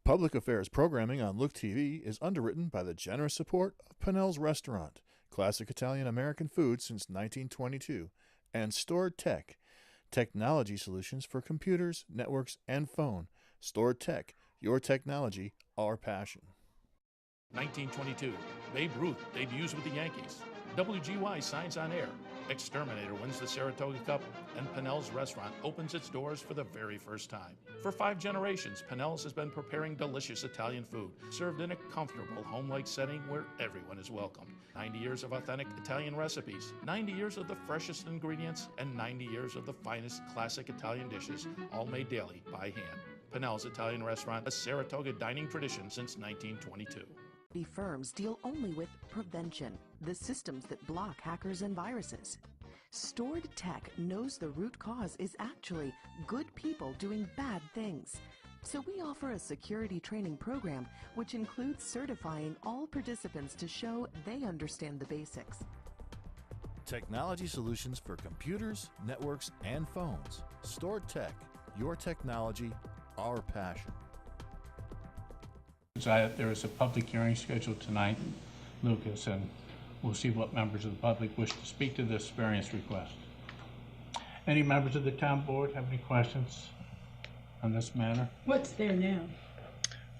Public affairs programming on Look TV is underwritten by the generous support of Pinnell's Restaurant, classic Italian American food since 1922, and Stored Tech, technology solutions for computers, networks, and phone. Stored Tech, your technology, our passion. 1922, Babe Ruth debuts with the Yankees. WGY signs on air. Exterminator wins the Saratoga Cup, and Pinnell's Restaurant opens its doors for the very first time. For 5 generations, Pinnell's has been preparing delicious Italian food, served in a comfortable home-like setting where everyone is welcomed. 90 years of authentic Italian recipes, 90 years of the freshest ingredients, and 90 years of the finest classic Italian dishes, all made daily by hand. Pinnell's Italian Restaurant, a Saratoga dining tradition since 1922. Firms deal only with prevention, the systems that block hackers and viruses. Stored Tech knows the root cause is actually good people doing bad things. So we offer a security training program which includes certifying all participants to show they understand the basics. Technology solutions for computers, networks, and phones. Stored Tech, your technology, our passion. There is a public hearing scheduled tonight, Lucas, and we'll see what members of the public wish to speak to this variance request. Any members of the town board have any questions on this matter? What's there now?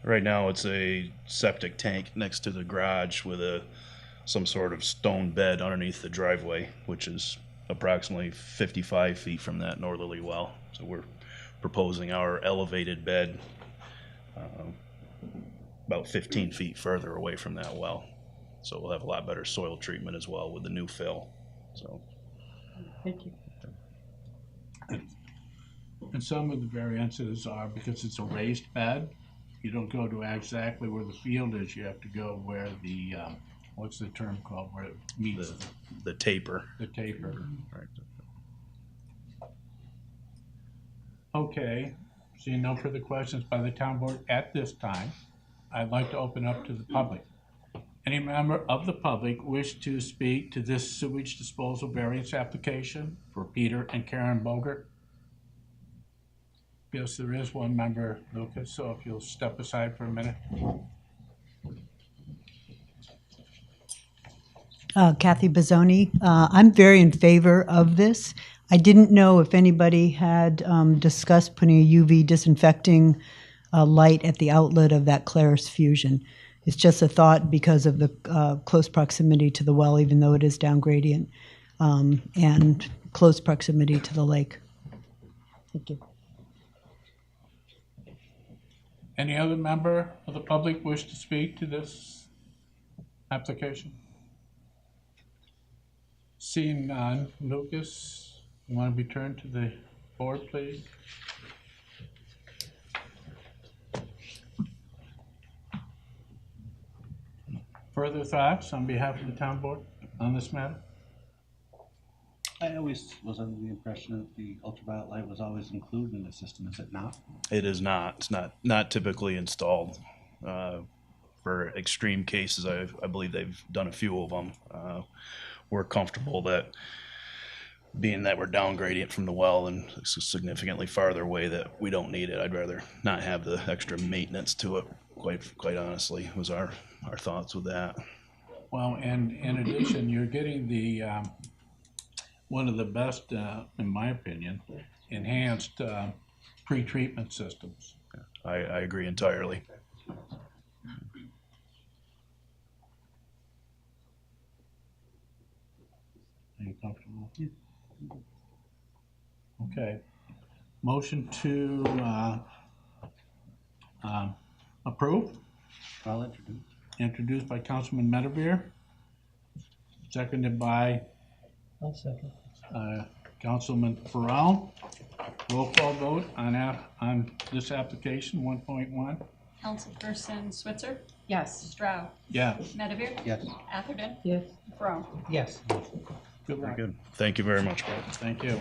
Right now, it's a septic tank next to the garage with some sort of stone bed underneath the driveway, which is approximately 55 feet from that northerly well. So we're proposing our elevated bed about 15 feet further away from that well. So we'll have a lot better soil treatment as well with the new fill. So, Thank you. And some of the variances are because it's a raised bed. You don't go to exactly where the field is. You have to go where the, what's the term called, where it meets the taper. the taper. Right. Okay, seeing no further questions by the town board at this time, I'd like to open up to the public. Any member of the public wish to speak to this sewage disposal variance application for Peter and Karen Bogert? Yes, there is one member, Lucas, so if you'll step aside for a minute. Kathy Bazzoni. I'm very in favor of this. I didn't know if anybody had discussed putting a UV disinfecting light at the outlet of that Claris fusion. It's just a thought because of the close proximity to the well, even though it is down gradient, and close proximity to the lake. Thank you. Any other member of the public wish to speak to this application? Seeing none, Lucas, you want to be turned to the board, please? Further thoughts on behalf of the town board on this matter? I always was under the impression that the ultraviolet light was always included in the system. Is it not? It is not. It's not typically installed. For extreme cases, I believe they've done a few of them. We're comfortable that being that we're down gradient from the well and significantly farther away that we don't need it. I'd rather not have the extra maintenance to it, quite honestly, was our thoughts with that. Well, and in addition, you're getting the one of the best, in my opinion, enhanced pre-treatment systems. I agree entirely. Are you comfortable? Yeah. Okay. Motion to approve? I'll introduce. Introduced by Councilman Medevere. Seconded by I'll second. Councilman Farrell. Roll call vote on this application 1.1. Councilperson Switzer, Yes. Stroud, Yeah. Medevere, Yes. Atherton, Yes. Brown. Yes. Good Very luck. good. Thank you very much, Brad. Thank you.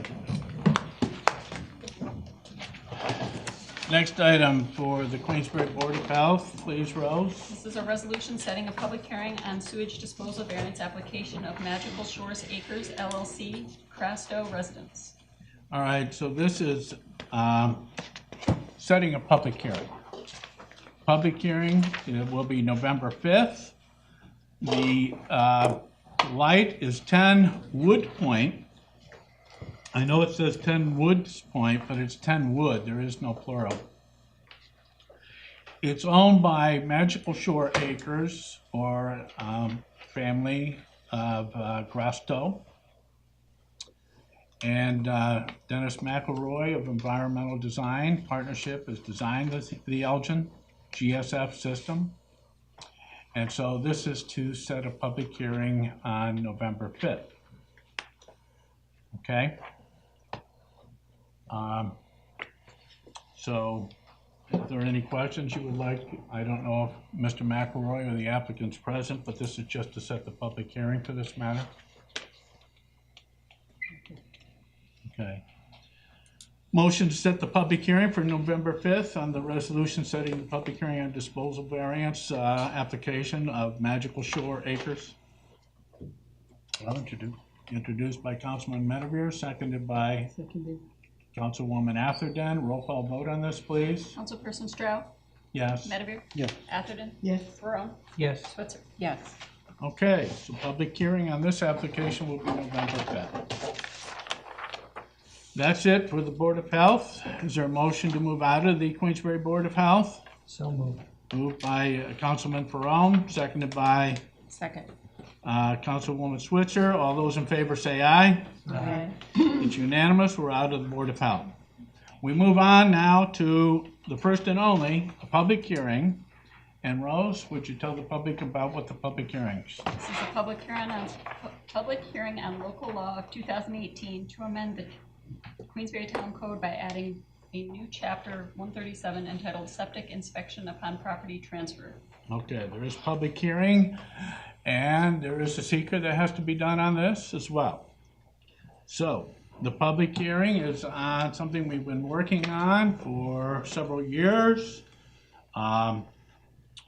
Next item for the Queensbury Board of Health, please, Rose. This is a resolution setting a public hearing on sewage disposal variance application of Magical Shores Acres LLC, Crasto Residence. All right, so this is setting a public hearing. Public hearing, it will be November 5th. The light is 10 Wood Point. I know it says 10 Woods Point, but it's 10 Wood. There is no plural. It's owned by Magical Shore Acres, or family of Grasto. And Dennis McElroy of Environmental Design Partnership has designed the Elgin GSF system. And so this is to set a public hearing on November 5th. Okay? So if there are any questions you would like, I don't know if Mr. McElroy or the applicant's present, but this is just to set the public hearing for this matter. Okay. Motion to set the public hearing for November 5th on the resolution setting the public hearing on disposal variance application of Magical Shore Acres. I'll introduce. Introduced by Councilman Medevere, seconded by Seconded. Councilwoman Atherton. Roll call vote on this, please. Councilperson Stroud, Yes. Medevere, Yes. Atherton, Yes. Barone, Yes. Switzer. Yes. Okay, so public hearing on this application will be November 5th. That's it for the Board of Health. Is there a motion to move out of the Queensbury Board of Health? So moved. Moved by Councilman Ferone, seconded by Second. Councilwoman Switzer. All those in favor say aye. Aye. It's unanimous. We're out of the Board of Health. We move on now to the first and only, a public hearing. And Rose, would you tell the public about what the public hearing is? This is a public hearing on local law of 2018 to amend the Queensbury Town Code by adding a new chapter 137 entitled Septic Inspection Upon Property Transfer. Okay, there is public hearing, and there is a seeker that has to be done on this as well. So, the public hearing is on something we've been working on for several years.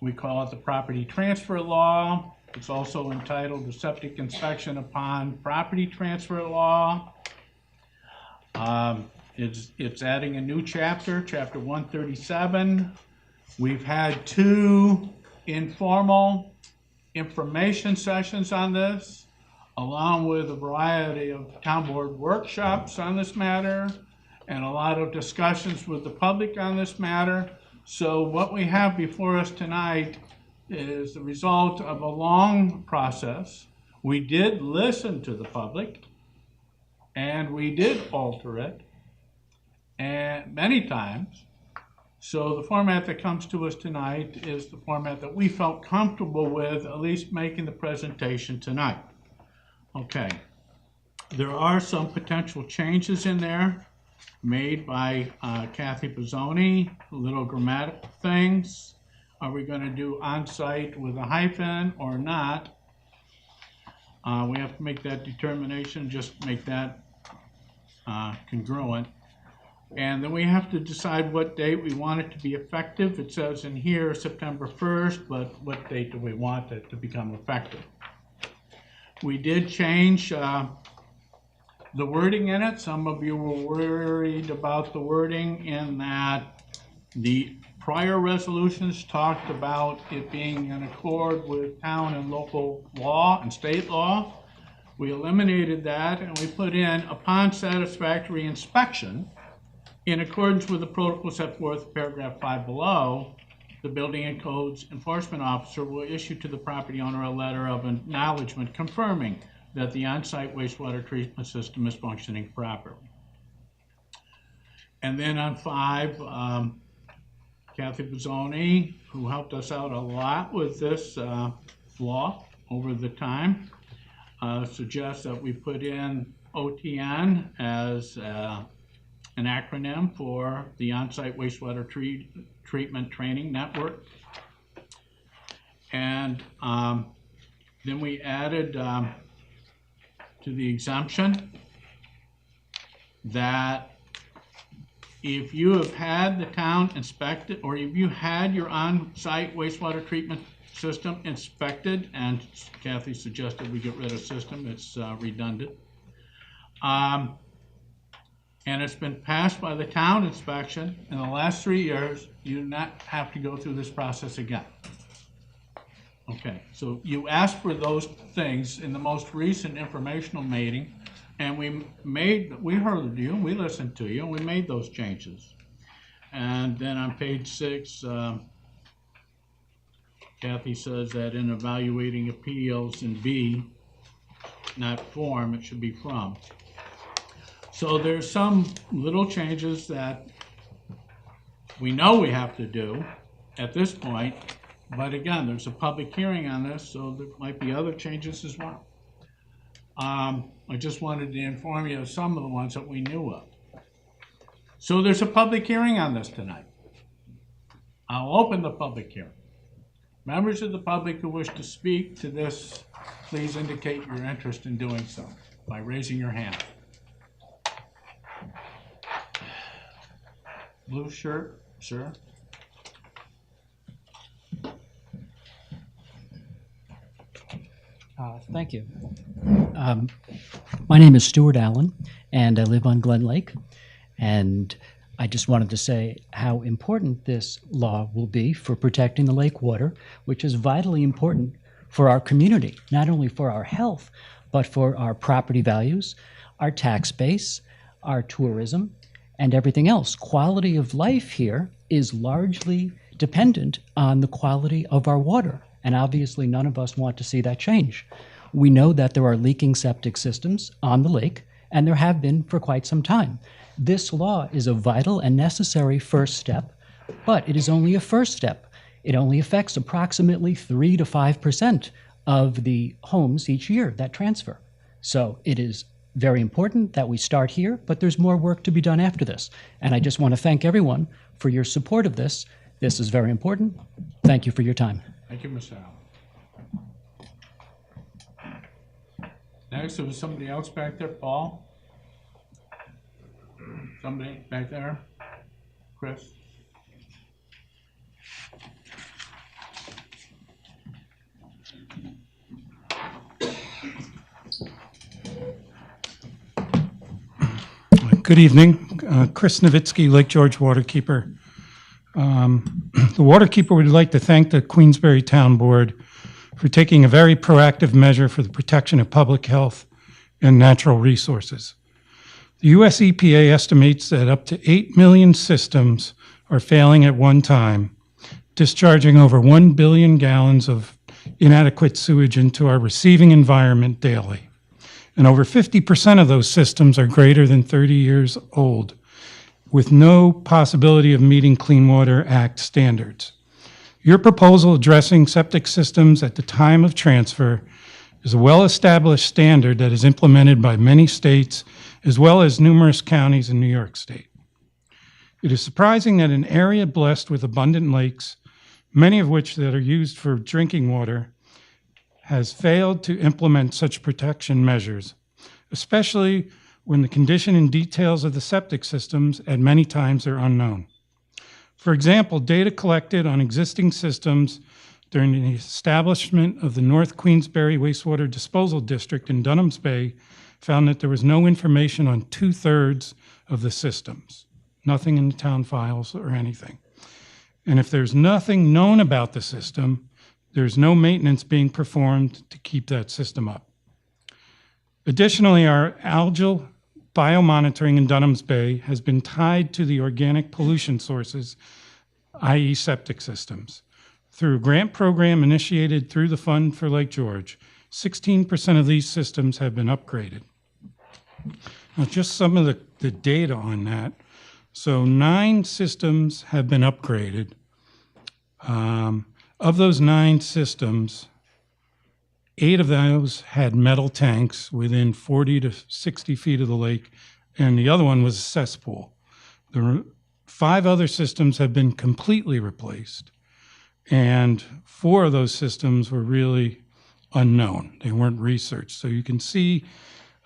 We call it the Property Transfer Law. It's also entitled the Septic Inspection Upon Property Transfer Law. It's adding a new chapter, chapter 137. We've had 2 informal information sessions on this, along with a variety of town board workshops on this matter, and a lot of discussions with the public on this matter. So what we have before us tonight is the result of a long process. We did listen to the public, and we did alter it, and many times. So the format that comes to us tonight is the format that we felt comfortable with, at least making the presentation tonight. Okay. There are some potential changes in there made by Kathy Pizzoni, little grammatical things. Are we going to do on-site with a hyphen or not? We have to make that determination, just make that congruent. And then we have to decide what date we want it to be effective. It says in here September 1st, but what date do we want it to become effective? We did change the wording in it. Some of you were worried about the wording in that the prior resolutions talked about it being in accord with town and local law and state law. We eliminated that and we put in upon satisfactory inspection in accordance with the protocol set forth in paragraph 5 below. The Building and Codes Enforcement Officer will issue to the property owner a letter of acknowledgement confirming that the on-site wastewater treatment system is functioning properly. And then on 5, Kathy Pizzoni, who helped us out a lot with this law over the time, suggests that we put in OTN as an acronym for the on-site wastewater treatment training network. And then we added to the exemption that if you have had the town inspected, or if you had your on-site wastewater treatment system inspected, and Kathy suggested we get rid of system, it's redundant, and it's been passed by the town inspection in the last 3 years, you do not have to go through this process again. Okay, so you asked for those things in the most recent informational meeting, and we heard you, we listened to you, and we made those changes. And then on page 6, Kathy says that in evaluating appeals in B, not form, it should be from. So there's some little changes that we know we have to do at this point, but again, there's a public hearing on this, so there might be other changes as well. I just wanted to inform you of some of the ones that we knew of. So there's a public hearing on this tonight. I'll open the public hearing. Members of the public who wish to speak to this, please indicate your interest in doing so by raising your hand. Blue shirt, sir. Thank you. My name is Stuart Allen, and I live on Glen Lake. And I just wanted to say how important this law will be for protecting the lake water, which is vitally important for our community, not only for our health, but for our property values, our tax base, our tourism, and everything else. Quality of life here is largely dependent on the quality of our water. And obviously, none of us want to see that change. We know that there are leaking septic systems on the lake, and there have been for quite some time. This law is a vital and necessary first step, but it is only a first step. It only affects approximately 3 to 5% of the homes each year that transfer. So it is very important that we start here, but there's more work to be done after this. And I just want to thank everyone for your support of this. This is very important. Thank you for your time. Thank you, Mr. Allen. Next, there was somebody else back there, Paul? Somebody back there? Chris? Good evening. Chris Nowitzki, Lake George Waterkeeper. The Waterkeeper would like to thank the Queensbury Town Board for taking a very proactive measure for the protection of public health and natural resources. The US EPA estimates that up to 8 million systems are failing at one time, discharging over 1 billion gallons of inadequate sewage into our receiving environment daily. And over 50% of those systems are greater than 30 years old, with no possibility of meeting Clean Water Act standards. Your proposal addressing septic systems at the time of transfer is a well-established standard that is implemented by many states as well as numerous counties in New York State. It is surprising that an area blessed with abundant lakes, many of which that are used for drinking water, has failed to implement such protection measures, especially when the condition and details of the septic systems at many times are unknown. For example, data collected on existing systems during the establishment of the North Queensbury Wastewater Disposal District in Dunham's Bay found that there was no information on 2/3 of the systems, nothing in the town files or anything. And if there's nothing known about the system, there's no maintenance being performed to keep that system up. Additionally, our algal biomonitoring in Dunham's Bay has been tied to the organic pollution sources, i.e. septic systems. Through a grant program initiated through the Fund for Lake George, 16% of these systems have been upgraded. Now, just some of the data on that. So 9 systems have been upgraded. Of those 9 systems, 8 of those had metal tanks within 40 to 60 feet of the lake, and the other one was a cesspool. There were 5 other systems have been completely replaced, and 4 of those systems were really unknown. They weren't researched. So you can see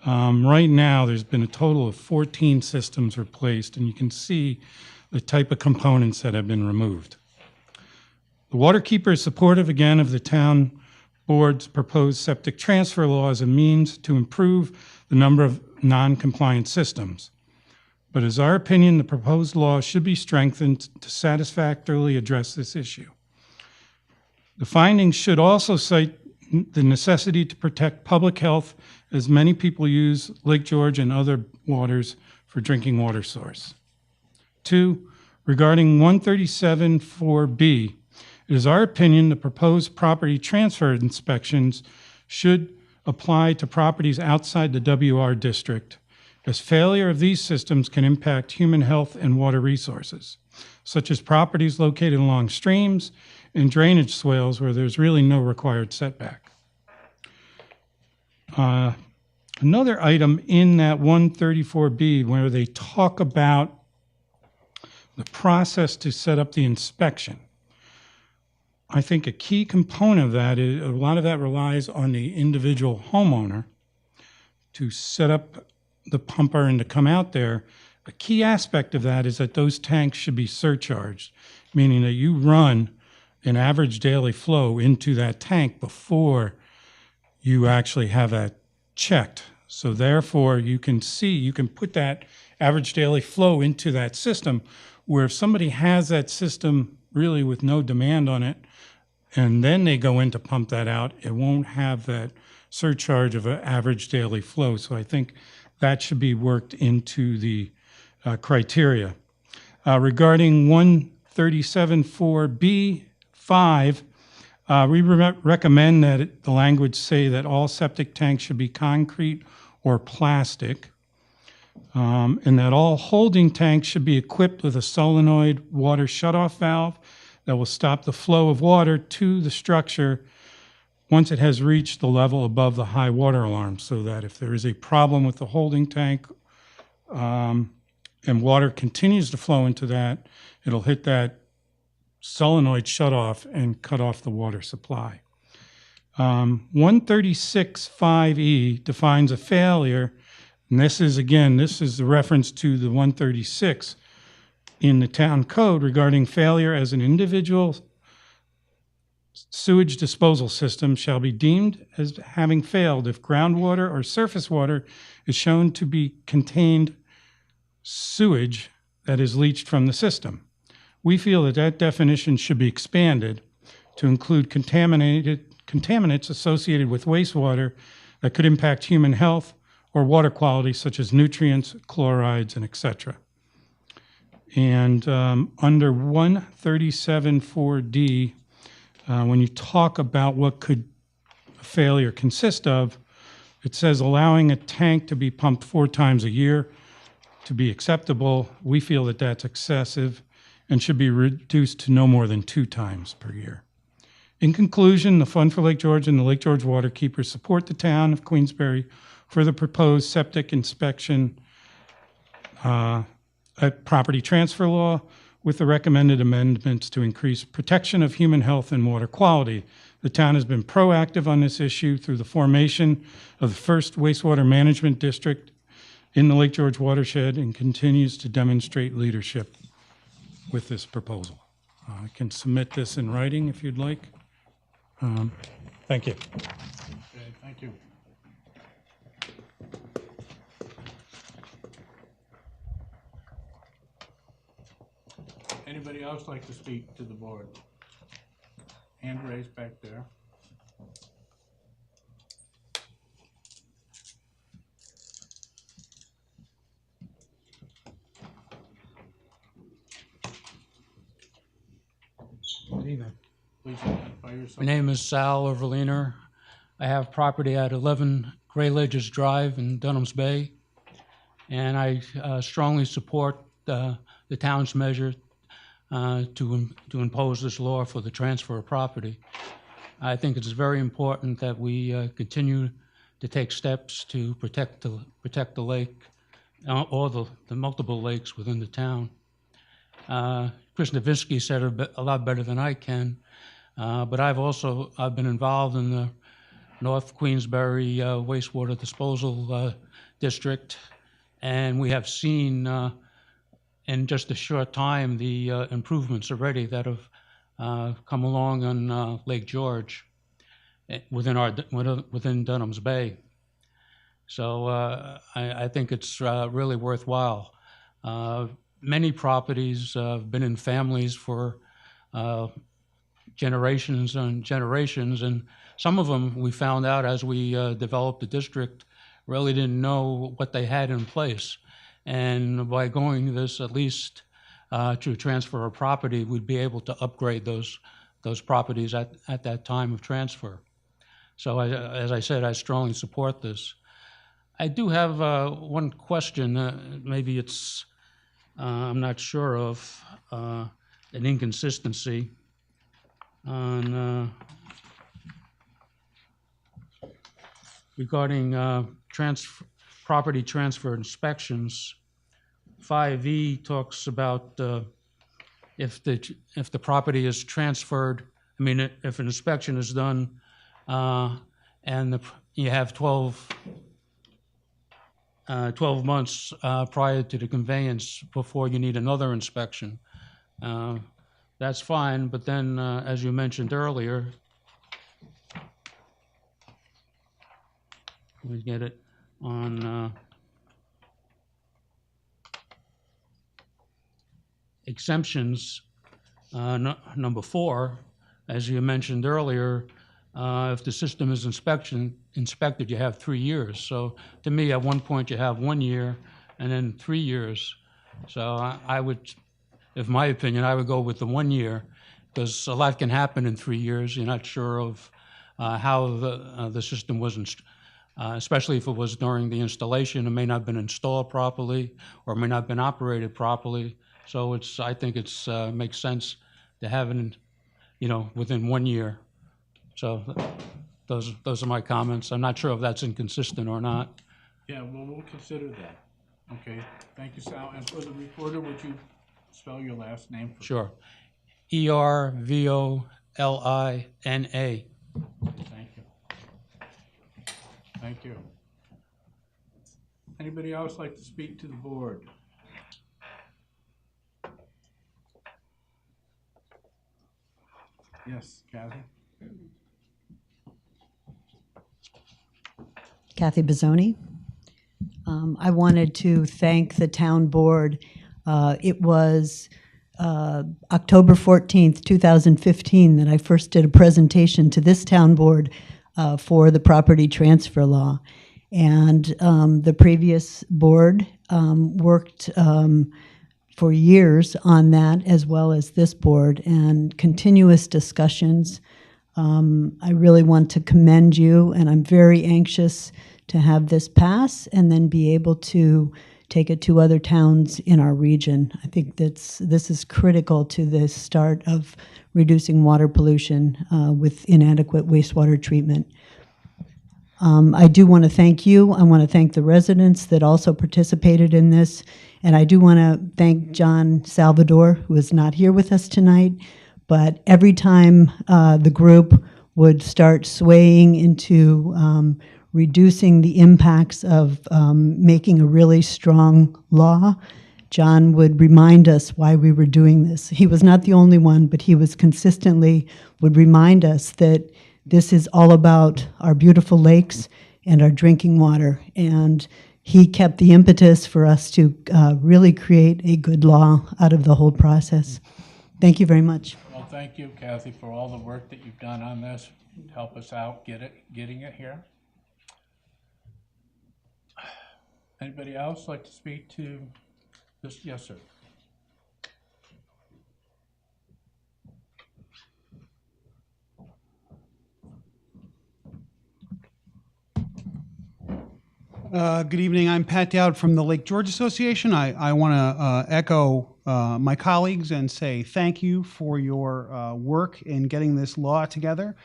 right now there's been a total of 14 systems replaced, and you can see the type of components that have been removed. The Waterkeeper is supportive again of the town board's proposed septic transfer law as a means to improve the number of non-compliant systems. but it is our opinion the proposed law should be strengthened to satisfactorily address this issue. The findings should also cite the necessity to protect public health as many people use Lake George and other waters for drinking water source. 2, regarding 137.4b, it is our opinion the proposed property transfer inspections should apply to properties outside the WR district, as failure of these systems can impact human health and water resources, such as properties located along streams and drainage swales where there's really no required setback. Another item in that 134B where they talk about the process to set up the inspection. I think a key component of that is a lot of that relies on the individual homeowner to set up the pumper and to come out there. A key aspect of that is that those tanks should be surcharged, meaning that you run an average daily flow into that tank before you actually have that checked. So therefore, you can put that average daily flow into that system, where if somebody has that system really with no demand on it, and then they go in to pump that out, it won't have that surcharge of an average daily flow. So I think that should be worked into the criteria. Regarding 137.4b5, we recommend that the language say that all septic tanks should be concrete or plastic, and that all holding tanks should be equipped with a solenoid water shutoff valve that will stop the flow of water to the structure once it has reached the level above the high water alarm, so that if there is a problem with the holding tank and water continues to flow into that, it'll hit that solenoid shutoff and cut off the water supply. 136.5e defines a failure, and this is the reference to the 136 in the town code regarding failure as an individual sewage disposal system shall be deemed as having failed if groundwater or surface water is shown to be contained sewage that is leached from the system. We feel that that definition should be expanded to include contaminants associated with wastewater that could impact human health or water quality, such as nutrients, chlorides, and etc. And under 137.4d, when you talk about what could a failure consist of, it says allowing a tank to be pumped 4 times a year to be acceptable. We feel that that's excessive and should be reduced to no more than 2 times per year. In conclusion, the Fund for Lake George and the Lake George Waterkeepers support the town of Queensbury for the proposed septic inspection property transfer law with the recommended amendments to increase protection of human health and water quality. The town has been proactive on this issue through the formation of the first wastewater management district in the Lake George watershed and continues to demonstrate leadership with this proposal. I can submit this in writing if you'd like. Thank you. Okay, thank you. Anybody else like to speak to the board? Hand raised back there. Good evening. Please identify yourself. My name is Sal Overliner. I have property at 11 Gray Ledges Drive in Dunham's Bay, and I strongly support the town's measure to impose this law for the transfer of property. I think it's very important that we continue to take steps to protect the lake, or the multiple lakes within the town. Chris Nowitzki said it a lot better than I can, but I've been involved in the North Queensbury wastewater disposal district, and we have seen in just a short time the improvements already that have come along on Lake George within Dunham's Bay. So I think it's really worthwhile Many properties have been in families for generations and generations, and some of them we found out as we developed the district really didn't know what they had in place. And by going this, at least to transfer a property, we'd be able to upgrade those properties at that time of transfer. So as I said, I strongly support this. I do have one question. Maybe it's, I'm not sure of, an inconsistency on regarding property transfer inspections. 5E talks about if the property is transferred, I mean, if an inspection is done and you have 12 months prior to the conveyance before you need another inspection. That's fine, but then, as you mentioned earlier, let me get it on exemptions, number 4, as you mentioned earlier, if the system is inspected, you have 3 years. So to me, at one point, you have 1 year and then 3 years. So I would, in my opinion, I would go with the 1 year, because a lot can happen in 3 years. You're not sure of how the system was, especially if it was during the installation. It may not have been installed properly or may not have been operated properly. So I think it's makes sense to have it, within 1 year. So those are my comments. I'm not sure if that's inconsistent or not. Yeah, well, we'll consider that. Okay, thank you, Sal. And for the reporter, would you spell your last name? Sure. Ervolina. Thank you. Thank you. Anybody else like to speak to the board? Yes, Kathy? Kathy Bizzoni. I wanted to thank the town board. It was October 14th, 2015 that I first did a presentation to this town board for the property transfer law. And the previous board worked for years on that, as well as this board, and continuous discussions. I really want to commend you, and I'm very anxious to have this pass and then be able to take it to other towns in our region. I think this is critical to the start of reducing water pollution with inadequate wastewater treatment. I do want to thank you. I want to thank the residents that also participated in this. And I do want to thank John Salvador, who is not here with us tonight. But every time the group would start swaying into reducing the impacts of making a really strong law, John would remind us why we were doing this. He was not the only one, but he was consistently would remind us that this is all about our beautiful lakes and our drinking water. And he kept the impetus for us to really create a good law out of the whole process. Thank you very much. Well, thank you, Kathy, for all the work that you've done on this to help us out getting it here. Anybody else like to speak to this? Yes, sir. Good evening. I'm Pat Dowd from the Lake George Association. I want to echo my colleagues and say thank you for your work in getting this law together.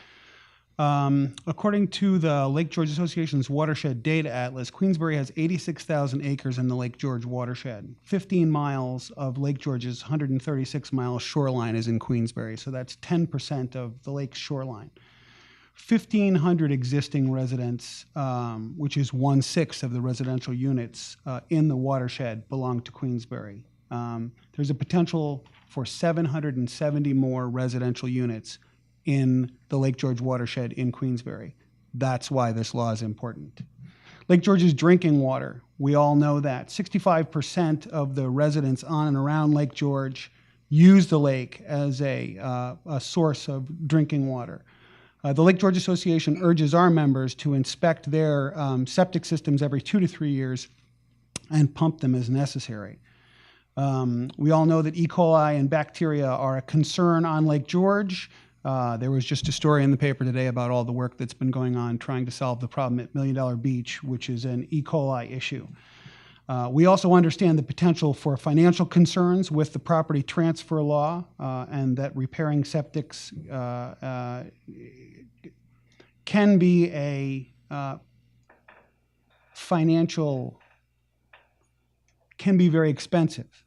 According to the Lake George Association's Watershed Data Atlas, Queensbury has 86,000 acres in the Lake George watershed. 15 miles of Lake George's 136-mile shoreline is in Queensbury, so that's 10% of the lake's shoreline. 1,500 existing residents, which is 1/6 of the residential units in the watershed, belong to Queensbury. There's a potential for 770 more residential units in the Lake George watershed in Queensbury. That's why this law is important. Lake George is drinking water. We all know that. 65% of the residents on and around Lake George use the lake as a source of drinking water. The Lake George Association urges our members to inspect their septic systems every 2 to 3 years and pump them as necessary. We all know that E. coli and bacteria are a concern on Lake George. There was just a story in the paper today about all the work that's been going on trying to solve the problem at Million Dollar Beach, which is an E. coli issue. We also understand the potential for financial concerns with the property transfer law and that repairing septics can be a can be very expensive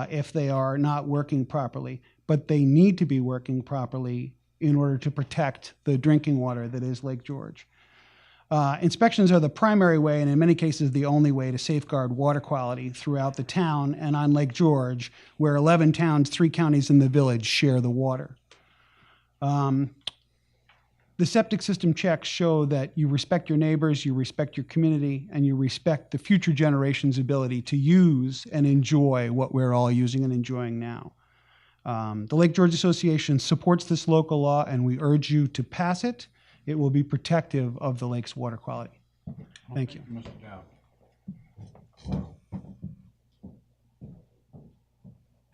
if they are not working properly, but they need to be working properly in order to protect the drinking water that is Lake George. Inspections are the primary way, and in many cases the only way, to safeguard water quality throughout the town and on Lake George, where 11 towns, 3 counties, and the village share the water. The septic system checks show that you respect your neighbors, you respect your community, and you respect the future generation's ability to use and enjoy what we're all using and enjoying now. The Lake George Association supports this local law, and we urge you to pass it. It will be protective of the lake's water quality. Thank you. Mr. Dowd.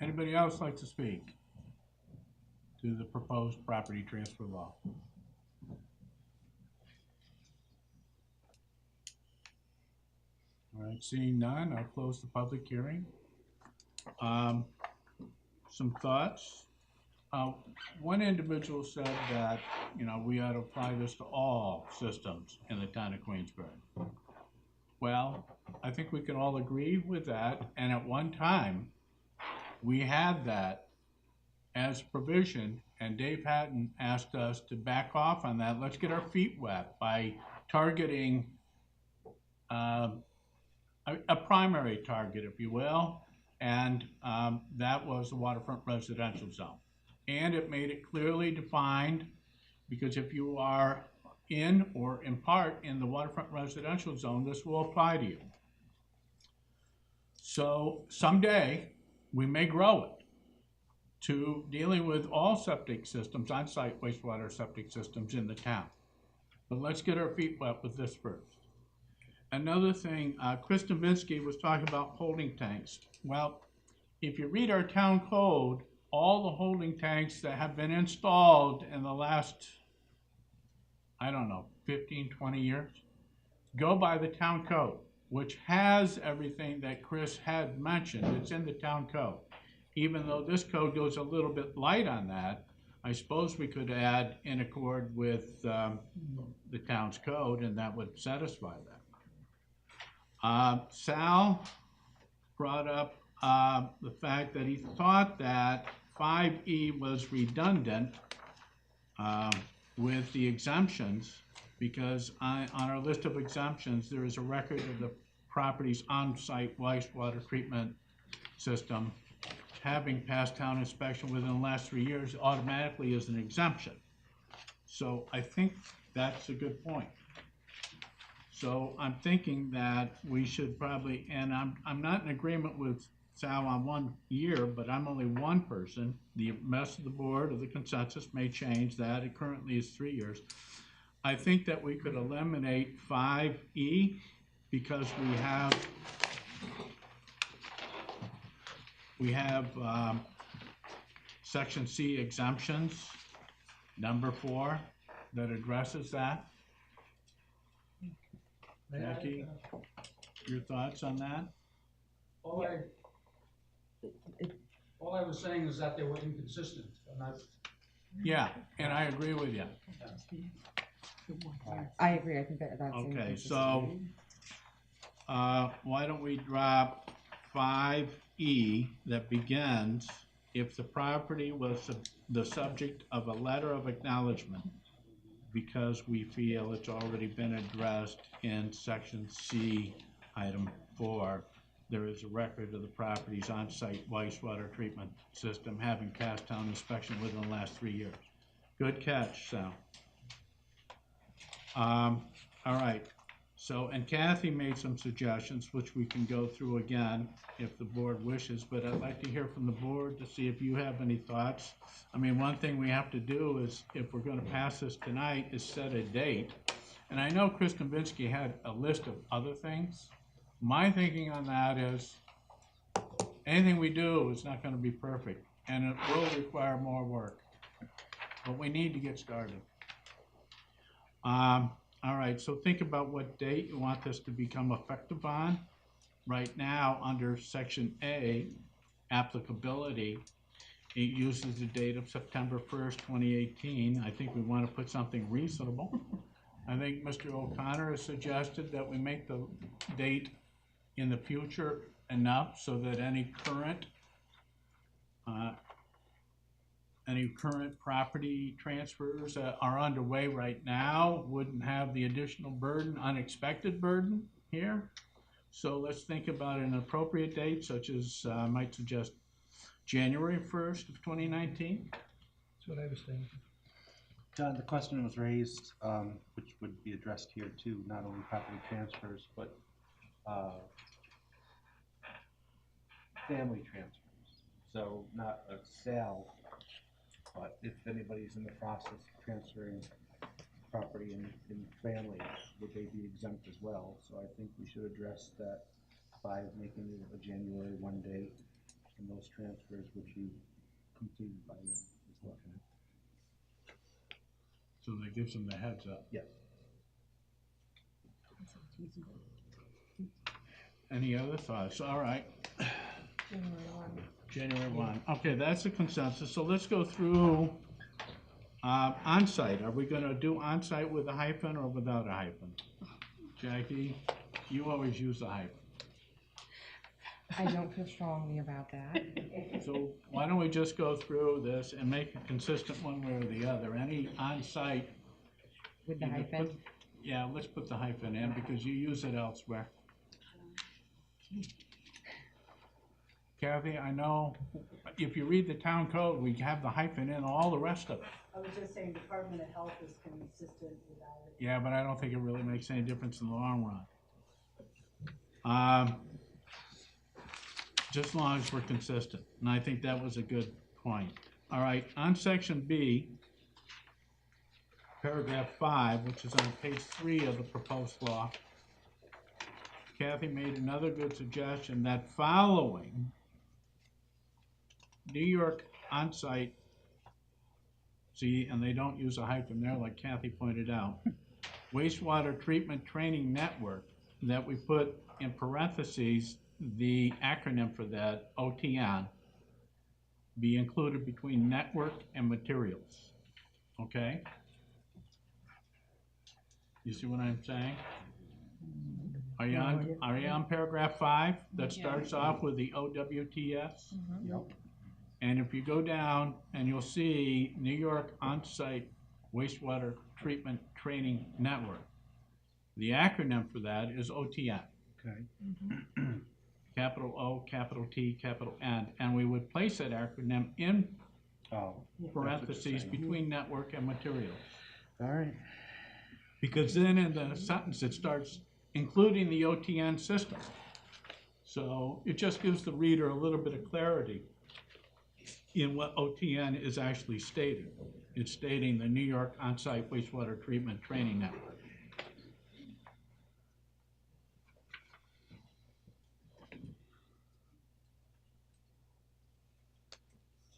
Anybody else like to speak to the proposed property transfer law? All right, seeing none, I'll close the public hearing. Some thoughts. One individual said that, we ought to apply this to all systems in the town of Queensbury. Well, I think we can all agree with that, and at one time, we had that as provision, and Dave Hatton asked us to back off on that. Let's get our feet wet by targeting a primary target, if you will, and that was the waterfront residential zone. And it made it clearly defined, because if you are in or in part in the waterfront residential zone, this will apply to you. So someday we may grow it to dealing with all septic systems, on-site wastewater septic systems in the town. But let's get our feet wet with this first. Another thing, Chris Nowitzki was talking about holding tanks. Well, if you read our town code, all the holding tanks that have been installed in the last, 15, 20 years, go by the town code, which has everything that Chris had mentioned. It's in the town code. Even though this code goes a little bit light on that, I suppose we could add in accord with the town's code, and that would satisfy that. Sal brought up the fact that he thought that 5E was redundant with the exemptions, because on our list of exemptions, there is a record of the property's on-site wastewater treatment system having passed town inspection within the last 3 years automatically is an exemption. So I think that's a good point. So I'm thinking that we should probably, and I'm not in agreement with Sal on 1 year, but I'm only one person. The rest of the board or the consensus may change that. It currently is 3 years. I think that we could eliminate 5E because we have section C exemptions, number 4, that addresses that. Jackie, your thoughts on that? All I was saying is that they were inconsistent. Yeah, and I agree with you. I agree. I think that's okay. So why don't we drop 5E that begins, if the property was the subject of a letter of acknowledgement, because we feel it's already been addressed in section C, item 4, there is a record of the property's on-site wastewater treatment system having passed town inspection within the last 3 years. Good catch, Sal. All right. So, and Kathy made some suggestions, which we can go through again if the board wishes, but I'd like to hear from the board to see if you have any thoughts. I mean, one thing we have to do is, if we're gonna pass this tonight, is set a date. And I know Chris Novinsky had a list of other things. My thinking on that is, anything we do is not gonna be perfect, and it will require more work. But we need to get started. All right, so think about what date you want this to become effective on. Right now, under Section A, applicability, it uses the date of September 1st, 2018. I think we want to put something reasonable. I think Mr. O'Connor has suggested that we make the date in the future enough so that any current property transfers that are underway right now wouldn't have the additional burden, unexpected burden here. So let's think about an appropriate date, such as I might suggest January 1st of 2019. That's what I was thinking. John, the question was raised, which would be addressed here too, not only property transfers, but family transfers. So not a sale, but if anybody's in the process of transferring property in family, would they be exempt as well? So I think we should address that by making it a January 1 date, and those transfers would be completed by then as well. So that gives them the heads up. Yes. Any other thoughts? All right. January 1. January 1. Okay, that's a consensus. So let's go through on-site. Are we going to do on-site with a hyphen or without a hyphen? Jackie, you always use a hyphen. I don't feel strongly about that. So why don't we just go through this and make it consistent one way or the other? Any on-site. With the hyphen? Yeah, let's put the hyphen in because you use it elsewhere. Kathy, I know if you read the town code, we have the hyphen in all the rest of it. I was just saying Department of Health is consistent without it. Yeah, but I don't think it really makes any difference in the long run. Just as long as we're consistent, and I think that was a good point. All right, on section B, paragraph 5, which is on page 3 of the proposed law, Kathy made another good suggestion that following New York on-site, see, and they don't use a hyphen there like Kathy pointed out, wastewater treatment training network, that we put in parentheses the acronym for that, OTN, be included between network and materials, okay? You see what I'm saying? Are you on paragraph 5 that starts off with the OWTS? Yep. And if you go down and you'll see New York On-Site Wastewater Treatment Training Network. The acronym for that is OTN. Okay. Capital O, capital T, capital N, and we would place that acronym in parentheses between network and materials. All right. Because then in the sentence it starts including the OTN system. So it just gives the reader a little bit of clarity in what OTN is actually stating. It's stating the New York On-Site Wastewater Treatment Training Network.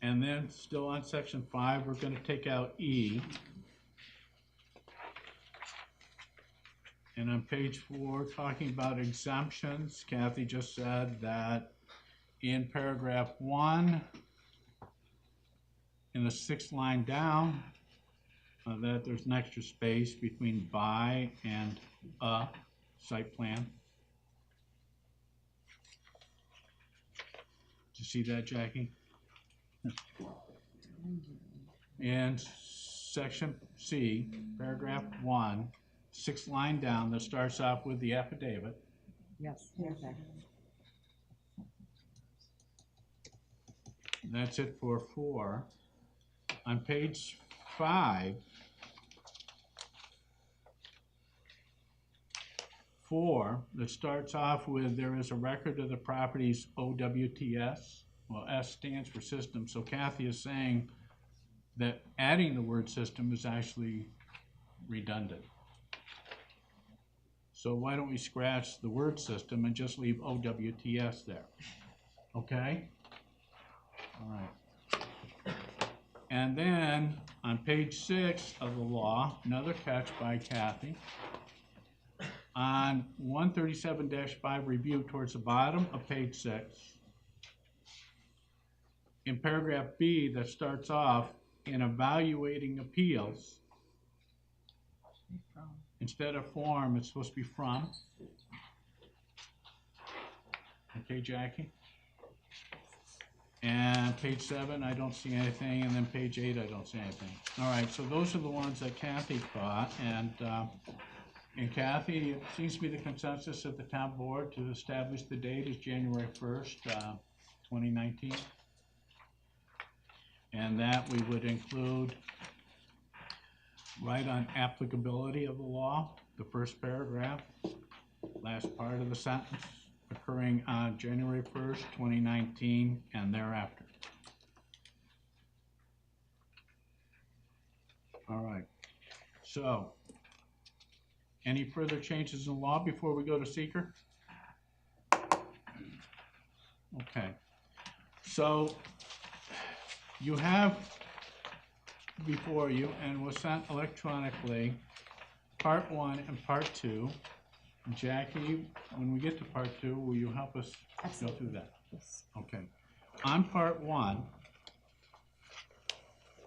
And then still on section 5, we're going to take out E. And on page 4, talking about exemptions, Kathy just said that in paragraph 1, in the 6th line down, that there's an extra space between by and a site plan. Did you see that, Jackie? In section C, paragraph 1, 6th line down, that starts off with the affidavit. Yes. Okay. That's it for 4. On page 5, 4 that starts off with, there is a record of the property's OWTS. Well, S stands for system, so Kathy is saying that adding the word system is actually redundant. So why don't we scratch the word system and just leave OWTS there? Okay? All right. And then on page 6 of the law, another catch by Kathy. On 137-5 review towards the bottom of page 6, in paragraph B that starts off, in evaluating appeals, instead of form, it's supposed to be from. Okay, Jackie? And page 7, I don't see anything, and then page 8, I don't see anything. All right, so those are the ones that Kathy caught, and Kathy, it seems to be the consensus of the town board to establish the date as January 1st, 2019. And that we would include right on applicability of the law, the first paragraph, last part of the sentence, occurring on January 1st, 2019, and thereafter. All right, so any further changes in law before we go to seeker? Okay, so you have before you, and was sent electronically, part 1 and part 2. Jackie, when we get to part 2, will you help us go through that? Yes. Okay. On part 1,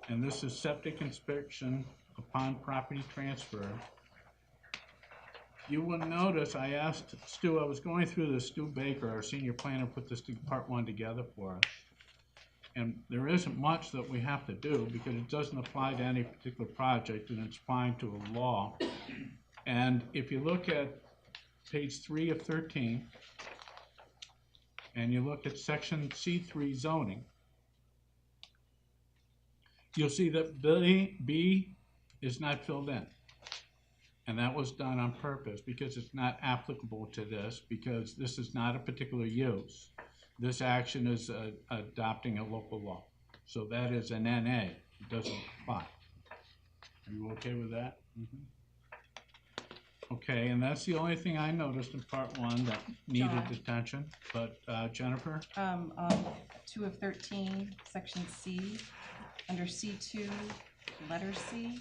and this is septic inspection upon property transfer, you will notice I asked Stu, I was going through this, Stu Baker, our senior planner, put this part 1 together for us. And there isn't much that we have to do because it doesn't apply to any particular project and it's applying to a law. And if you look at page 3 of 13 and you look at section C3 zoning, you'll see that B is not filled in. And that was done on purpose because it's not applicable to this, because this is not a particular use. This action is adopting a local law. So that is an NA. It doesn't apply. Are you okay with that? Mm-hmm. Okay, and that's the only thing I noticed in part 1 that needed John. attention. But Jennifer? 2 of 13, section C, under C2, letter C,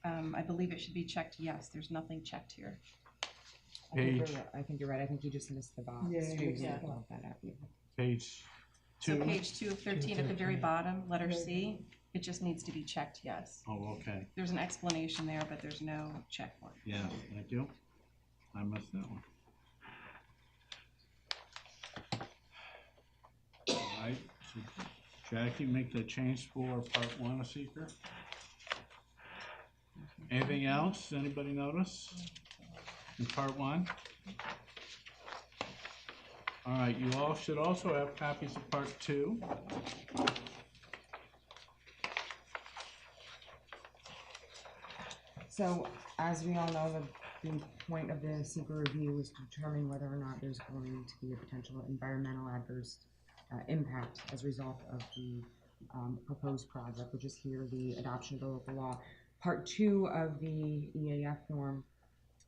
I believe it should be checked yes. There's nothing checked here. I think you're right. I think you just missed the box. Yeah. That out. Page 2? So page 2 of 13 at the very bottom, letter C, it just needs to be checked yes. Oh, okay. There's an explanation there, but there's no check mark. Yeah, thank you. I missed that one. All right, so Jackie, make the change for part 1 of seeker. Anything else? Anybody notice in part 1? All right, you all should also have copies of part 2. So, as we all know, the point of the secret review is to determine whether or not there's going to be a potential environmental adverse impact as a result of the proposed project, which is here the adoption of the local law. Part 2 of the EAF form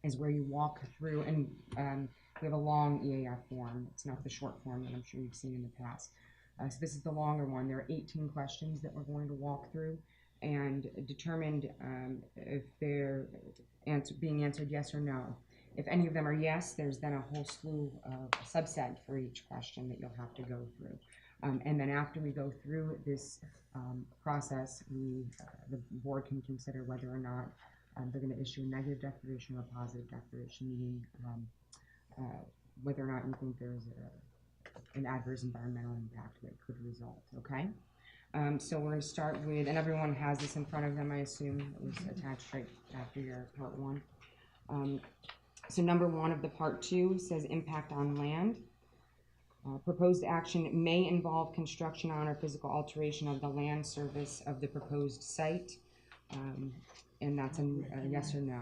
is where you walk through, and we have a long EAF form. It's not the short form that I'm sure you've seen in the past. So this is the longer one. There are 18 questions that we're going to walk through and determined if they're being answered yes or no. If any of them are yes, there's then a whole slew of subset for each question that you'll have to go through. And then after we go through this process, the board can consider whether or not they're going to issue a negative declaration or a positive declaration, meaning whether or not you think there's an adverse environmental impact that could result, okay? So we're going to start with, and everyone has this in front of them, I assume. It was attached right after your part 1. So number 1 of the part 2 says impact on land. Proposed action may involve construction on or physical alteration of the land surface of the proposed site. And that's a yes or no.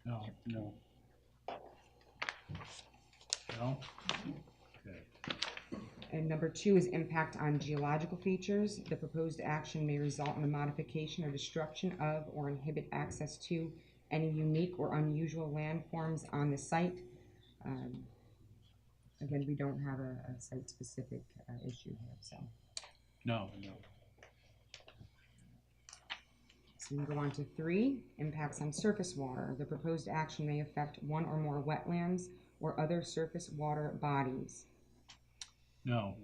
No. No? Okay. And number 2 is impact on geological features. The proposed action may result in the modification or destruction of or inhibit access to any unique or unusual landforms on the site. Again, we don't have a site-specific issue here, so. No. So we can go on to 3, impacts on surface water. The proposed action may affect one or more wetlands or other surface water bodies. No.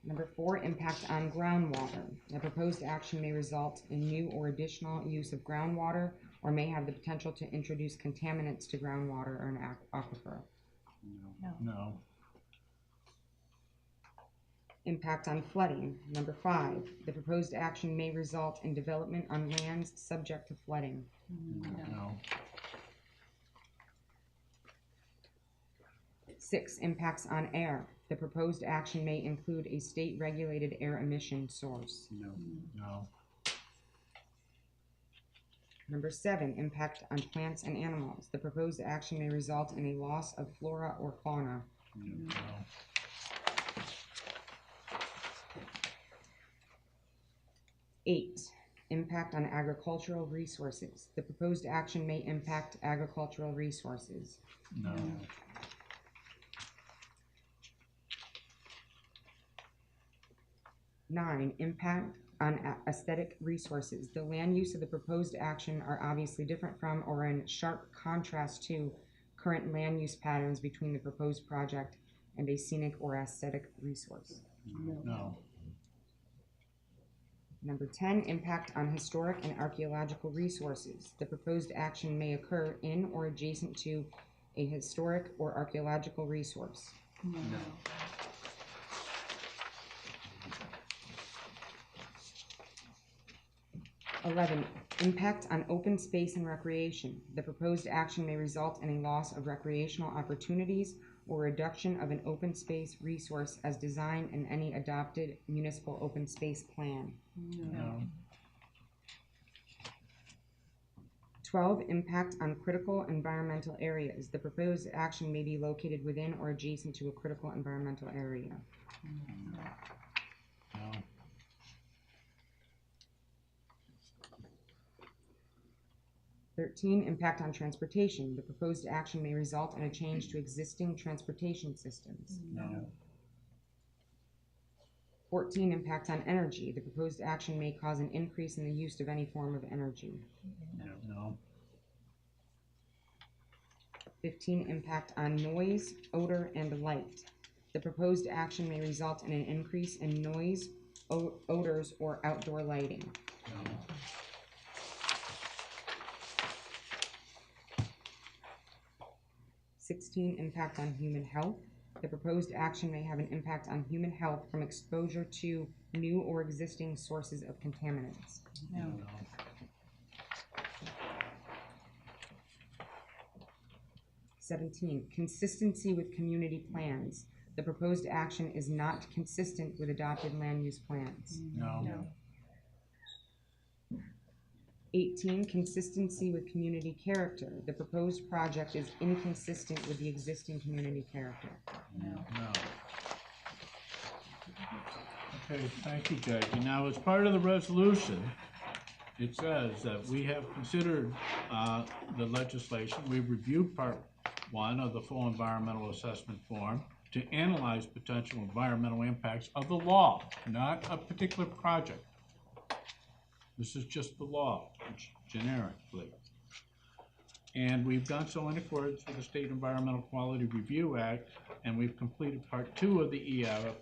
Number 4, impact on groundwater. The proposed action may result in new or additional use of groundwater or may have the potential to introduce contaminants to groundwater or an aquifer. No. Impact on flooding. Number 5, the proposed action may result in development on lands subject to flooding. No. 6, impacts on air. The proposed action may include a state-regulated air emission source. No. Number 7, impact on plants and animals. The proposed action may result in a loss of flora or fauna. No. 8, impact on agricultural resources. The proposed action may impact agricultural resources. No. 9, impact on aesthetic resources. The land use of the proposed action are obviously different from or in sharp contrast to current land use patterns between the proposed project and a scenic or aesthetic resource. No. Number 10, impact on historic and archaeological resources. The proposed action may occur in or adjacent to a historic or archaeological resource. No. 11, impact on open space and recreation. The proposed action may result in a loss of recreational opportunities or reduction of an open space resource as designed in any adopted municipal open space plan. No. 12, impact on critical environmental areas. The proposed action may be located within or adjacent to a critical environmental area. No. 13, impact on transportation. The proposed action may result in a change to existing transportation systems. No. 14, impact on energy. The proposed action may cause an increase in the use of any form of energy. No. 15, impact on noise, odor, and light. The proposed action may result in an increase in noise, odors, or outdoor lighting. No. 16, impact on human health. The proposed action may have an impact on human health from exposure to new or existing sources of contaminants. No. 17, consistency with community plans. The proposed action is not consistent with adopted land use plans. No. 18, consistency with community character. The proposed project is inconsistent with the existing community character. No. Okay, thank you, Jackie. Now, as part of the resolution, it says that we have considered the legislation. We've reviewed part 1 of the full environmental assessment form to analyze potential environmental impacts of the law, not a particular project. This is just the law, generically. And we've done so in accordance with the State Environmental Quality Review Act, and we've completed part 2 of the EAF,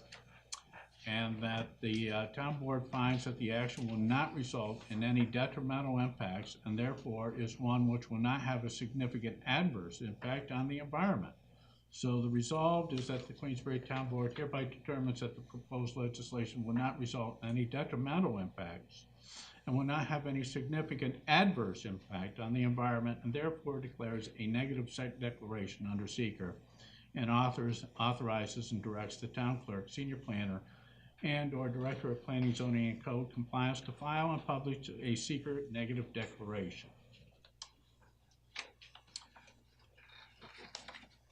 and that the town board finds that the action will not result in any detrimental impacts, and therefore is one which will not have a significant adverse impact on the environment. So the resolved is that the Queensbury Town Board hereby determines that the proposed legislation will not result in any detrimental impacts and will not have any significant adverse impact on the environment, and therefore declares a negative declaration under seeker, and authorizes and directs the town clerk, senior planner, and/or Director of Planning, Zoning, and Code Compliance to file and publish a secret negative declaration.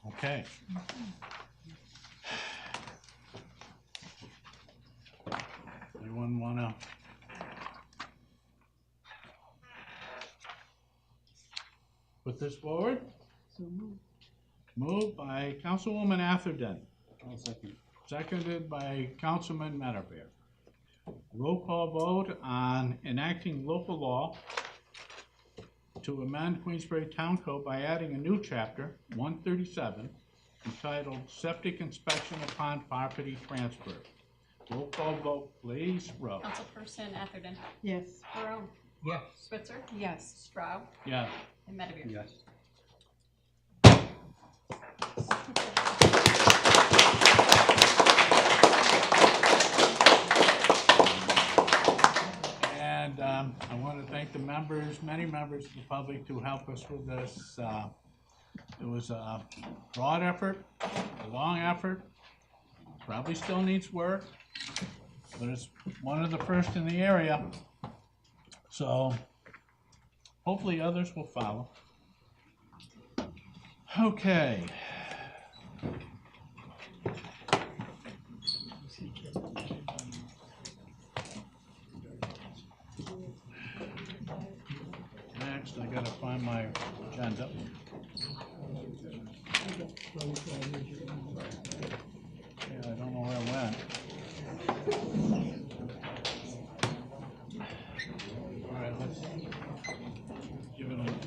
Okay. Anyone want to? Put this forward? So moved. Moved by Councilwoman Atherton. I'll second. Seconded by Councilman Matterbeer. Roll call vote on enacting local law to amend Queensbury Town Code by adding a new chapter, 137, entitled Septic Inspection Upon Property Transfer. Roll call vote, please. Roll. Councilperson Atherton. Yes. Barone. Yes. Switzer. Yes. Stroud. Yes. And Medevere. Yes. And I want to thank the members, many members of the public, to help us with this. It was a broad effort, a long effort, probably still needs work, but it's one of the first in the area. So hopefully others will follow. Okay. Next, I gotta find my agenda. Yeah, I don't know where it went. All right, let's give it a break.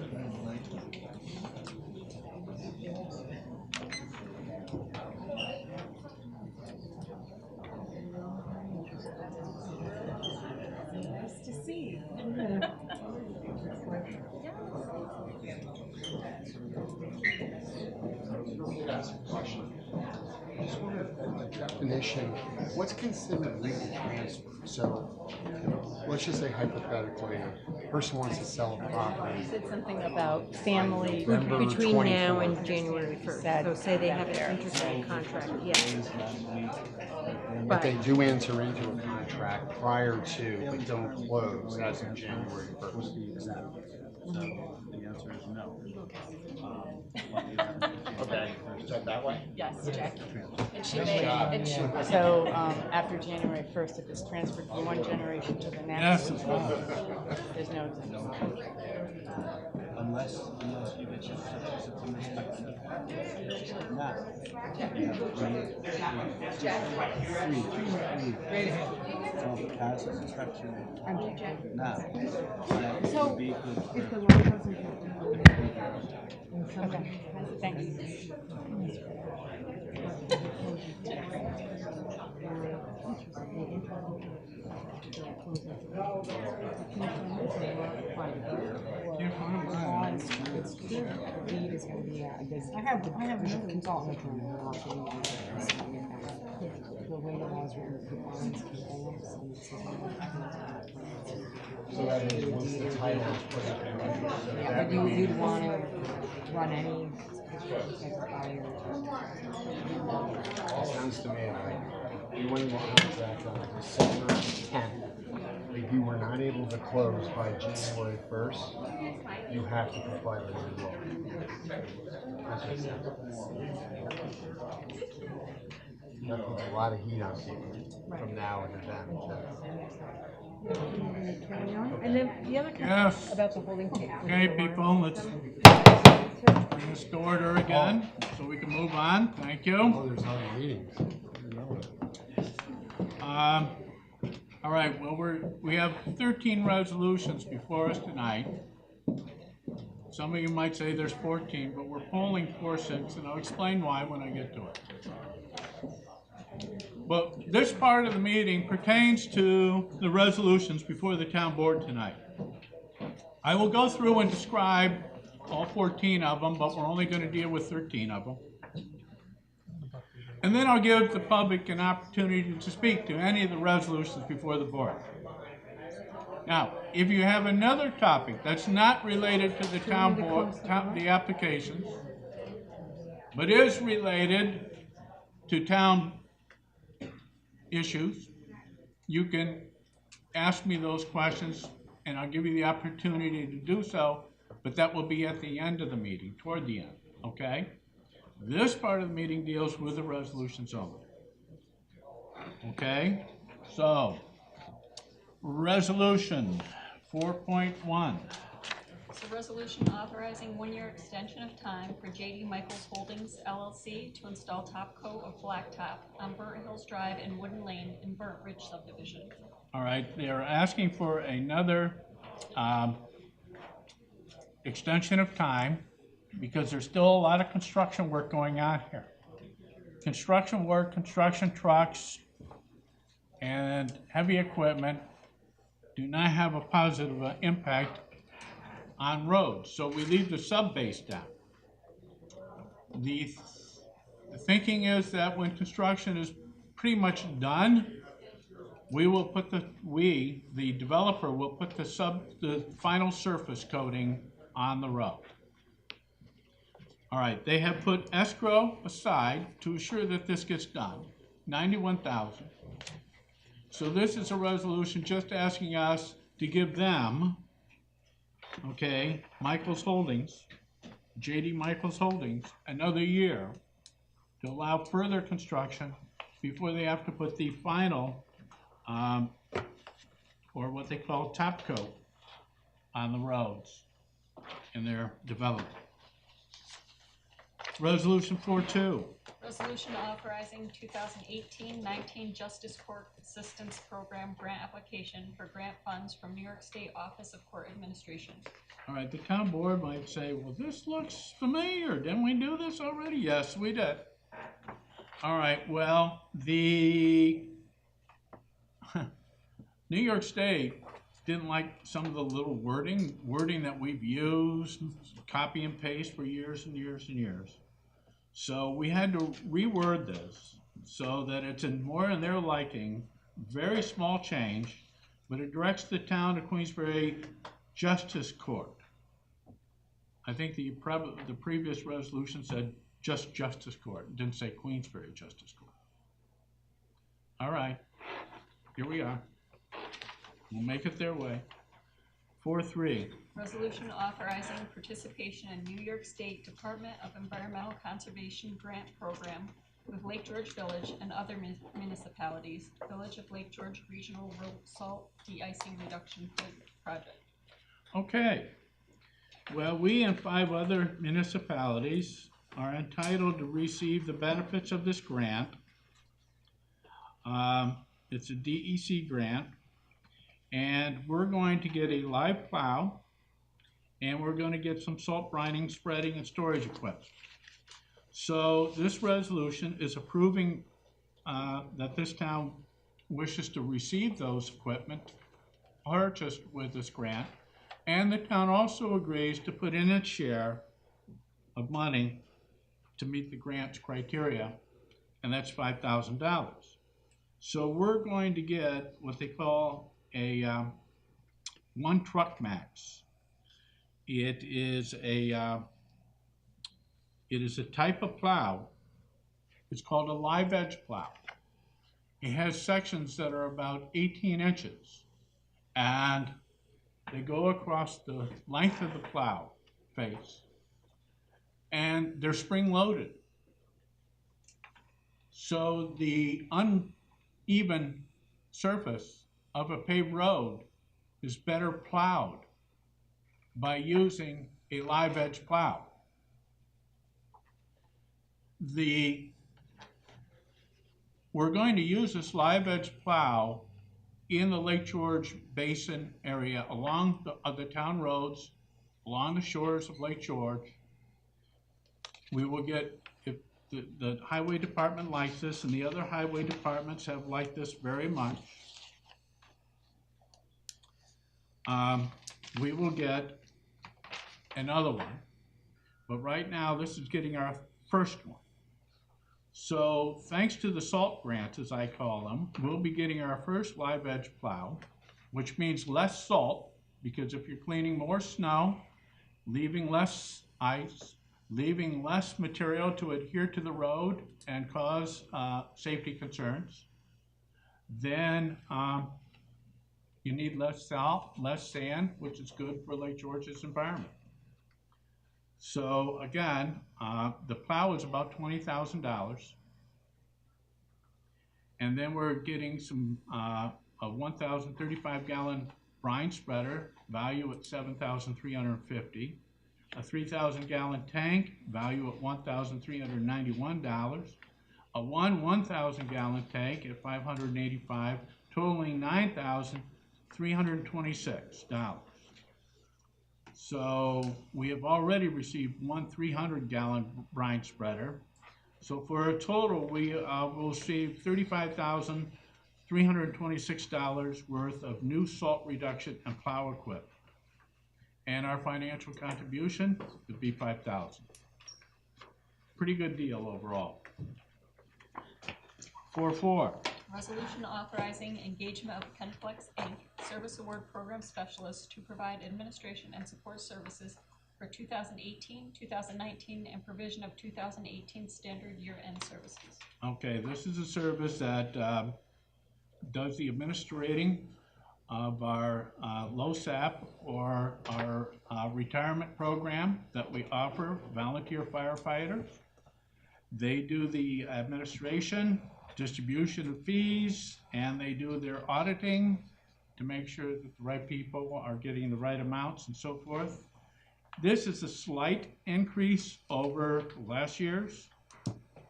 Nice to see you. Ask a question. I just wonder a definition. What's considered legal transfer? So, let's just say hypothetically, a person wants to sell a property. You said something about family November between now 24th. and January 1st. So say they have an interest contract, yes. But they do enter into a contract prior to, but don't close as of January 1st. So the answer is no. Okay, is that that way? Yes, Jackie. And she may, and she, So after January 1st, if it's transferred from one generation to the Yes, next, it's fine. there's no exemption. Unless you get your certificate inspection. Now, you have three. So pass this inspection now. That So, would be good for. if the law doesn't. Okay, thanks. It's clear the deed is gonna be, I have a consultant attorney who also needs to see the way the law is written, the bonds conveyance and it's. So that means once the title is put up in register. Yeah, but you'd wanna run any buyer. It sounds to me like you wouldn't want to contract on December 10th. If you were not able to close by January 1st, you have to comply with the law. That's what it sounds. That puts a lot of heat on people from now and then. And then the other Yes. question about the holding tank. Okay, people, let's bring this to order again, so we can move on. Thank you. Oh, there's other meetings. All right, well, we have 13 resolutions before us tonight. Some of you might say there's 14, but we're polling 4-6, and I'll explain why when I get to it. But this part of the meeting pertains to the resolutions before the town board tonight. I will go through and describe all 14 of them, but we're only going to deal with 13 of them. And then I'll give the public an opportunity to speak to any of the resolutions before the board. Now, if you have another topic that's not related to the town board, the applications, but is related to town issues, you can ask me those questions, and I'll give you the opportunity to do so, but that will be at the end of the meeting, toward the end, okay? This part of the meeting deals with the resolutions only. Okay, so, resolution 4.1. It's a resolution authorizing 1-year extension of time for J.D. Michaels Holdings LLC to install top coat of blacktop on Burnt Hills Drive and Wooden Lane in Burnt Ridge subdivision. All right, they are asking for another extension of time because there's still a lot of construction work going on here. Construction work, construction trucks, and heavy equipment do not have a positive impact on roads, so we leave the sub-base down. The thinking is that when construction is pretty much done, we will put the developer will put the final surface coating on the road. All right, they have put escrow aside to assure that this gets done, $91,000. So this is a resolution just asking us to give them, okay, Michaels Holdings, J.D. Michaels Holdings, another year to allow further construction before they have to put the final, or what they call top coat, on the roads in their development. Resolution 4.2. Resolution authorizing 2018-19 Justice Court Assistance Program grant application for grant funds from New York State Office of Court Administration. All right, the town board might say, well, this looks familiar. Didn't we do this already? Yes, we did. All right, well, the New York State didn't like some of the little wording that we've used, copy and paste for years and years and years. So we had to reword this so that it's more in their liking, very small change, but it directs the town of Queensbury Justice Court. I think the previous resolution said just Justice Court. It didn't say Queensbury Justice Court. All right, here we are. We'll make it their way. 4.3. Resolution authorizing participation in New York State Department of Environmental Conservation Grant Program with Lake George Village and other municipalities, Village of Lake George Regional Road Salt De-icing Reduction Project. Okay. Well, we and 5 other municipalities are entitled to receive the benefits of this grant. It's a DEC grant, and we're going to get a live plow, and we're going to get some salt brining, spreading, and storage equipment. So this resolution is approving that this town wishes to receive those equipment purchased with this grant, and the town also agrees to put in its share of money to meet the grant's criteria, and that's $5,000. So we're going to get what they call a one truck max. It is a type of plow. It's called a live edge plow. It has sections that are about 18 inches, and they go across the length of the plow face, and they're spring loaded. So the uneven surface of a paved road is better plowed by using a live edge plow. We're going to use this live edge plow in the Lake George Basin area along the town roads, along the shores of Lake George. We will get, if the highway department likes this, and the other highway departments have liked this very much, we will get another one. But right now, this is getting our first one. So thanks to the salt grants, as I call them, we'll be getting our first live edge plow, which means less salt, because if you're cleaning more snow, leaving less ice, leaving less material to adhere to the road and cause safety concerns, then you need less salt, less sand, which is good for Lake George's environment. So again, the plow is about $20,000. And then we're getting some a 1,035 gallon brine spreader, value at $7,350. A 3,000 gallon tank, value at $1,391. A 1,000 gallon tank at $585, totaling $9,326. So we have already received one 300 gallon brine spreader. So for a total, we will save $35,326 worth of new salt reduction and plow equipment. And our financial contribution would be $5,000. Pretty good deal overall. 4.4. Resolution authorizing engagement of Kenflex Inc., Service Award Program Specialist to provide administration and support services for 2018, 2019, and provision of 2018 standard year-end services. Okay, this is a service that does the administrating of our LoSAP or our retirement program that we offer volunteer firefighters. They do the administration, distribution of fees, and they do their auditing to make sure that the right people are getting the right amounts and so forth. This is a slight increase over last year's.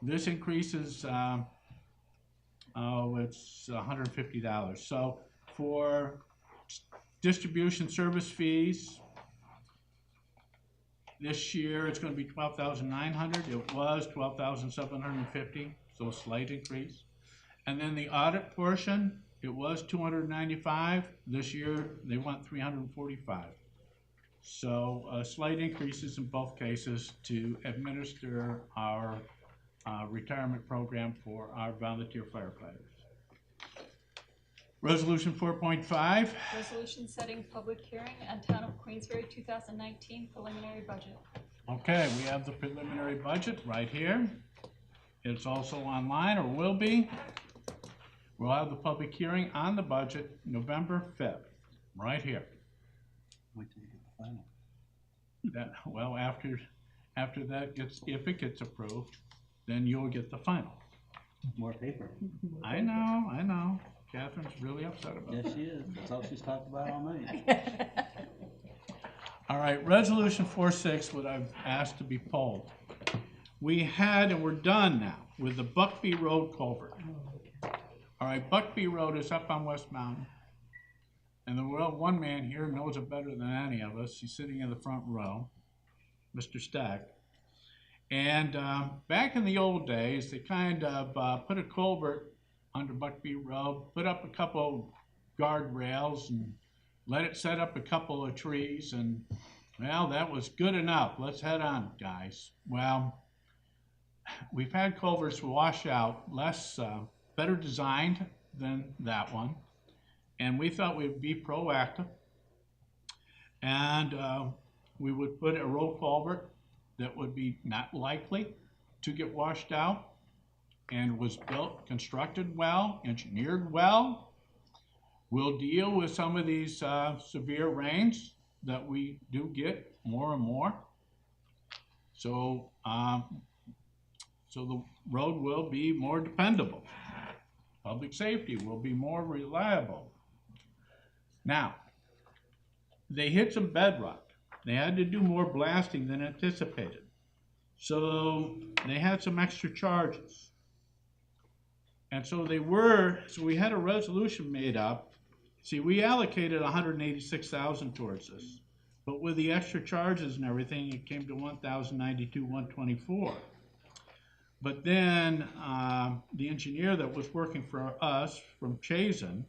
This increase is, it's $150. So for distribution service fees, this year it's going to be $12,900. It was $12,750, so a slight increase. And then the audit portion, it was $295. This year they want $345. So slight increases in both cases to administer our retirement program for our volunteer firefighters. Resolution 4.5. Resolution setting public hearing on Town of Queensbury 2019 preliminary budget. Okay, we have the preliminary budget right here. It's also online, or will be. We'll have the public hearing on the budget November 5th, right here. Wait till you get the final. That, well, after that gets, if it gets approved, then you'll get the final. More paper. I know. Catherine's really upset about it. Yes, she is. That's all she's talked about all night. All right, resolution 4.6, what I've asked to be pulled. We had, and we're done now, with the Buckby Road culvert. All right, Buckby Road is up on West Mountain. And the one man here knows it better than any of us. He's sitting in the front row, Mr. Stack. And back in the old days, they kind of put a culvert under Buckby Road, put up a couple guardrails and let it set up a couple of trees, and well, that was good enough. Let's head on, guys. Well, we've had culverts wash out, better designed than that one, and we thought we'd be proactive, and we would put a road culvert that would be not likely to get washed out, and was built, constructed well, engineered well. We'll deal with some of these severe rains that we do get more and more. So, so the road will be more dependable. Public safety will be more reliable. Now, they hit some bedrock. They had to do more blasting than anticipated. So they had some extra charges. And so we had a resolution made up. See, we allocated $186,000 towards this, but with the extra charges and everything, it came to $1,092,124. But then the engineer that was working for us from Chazen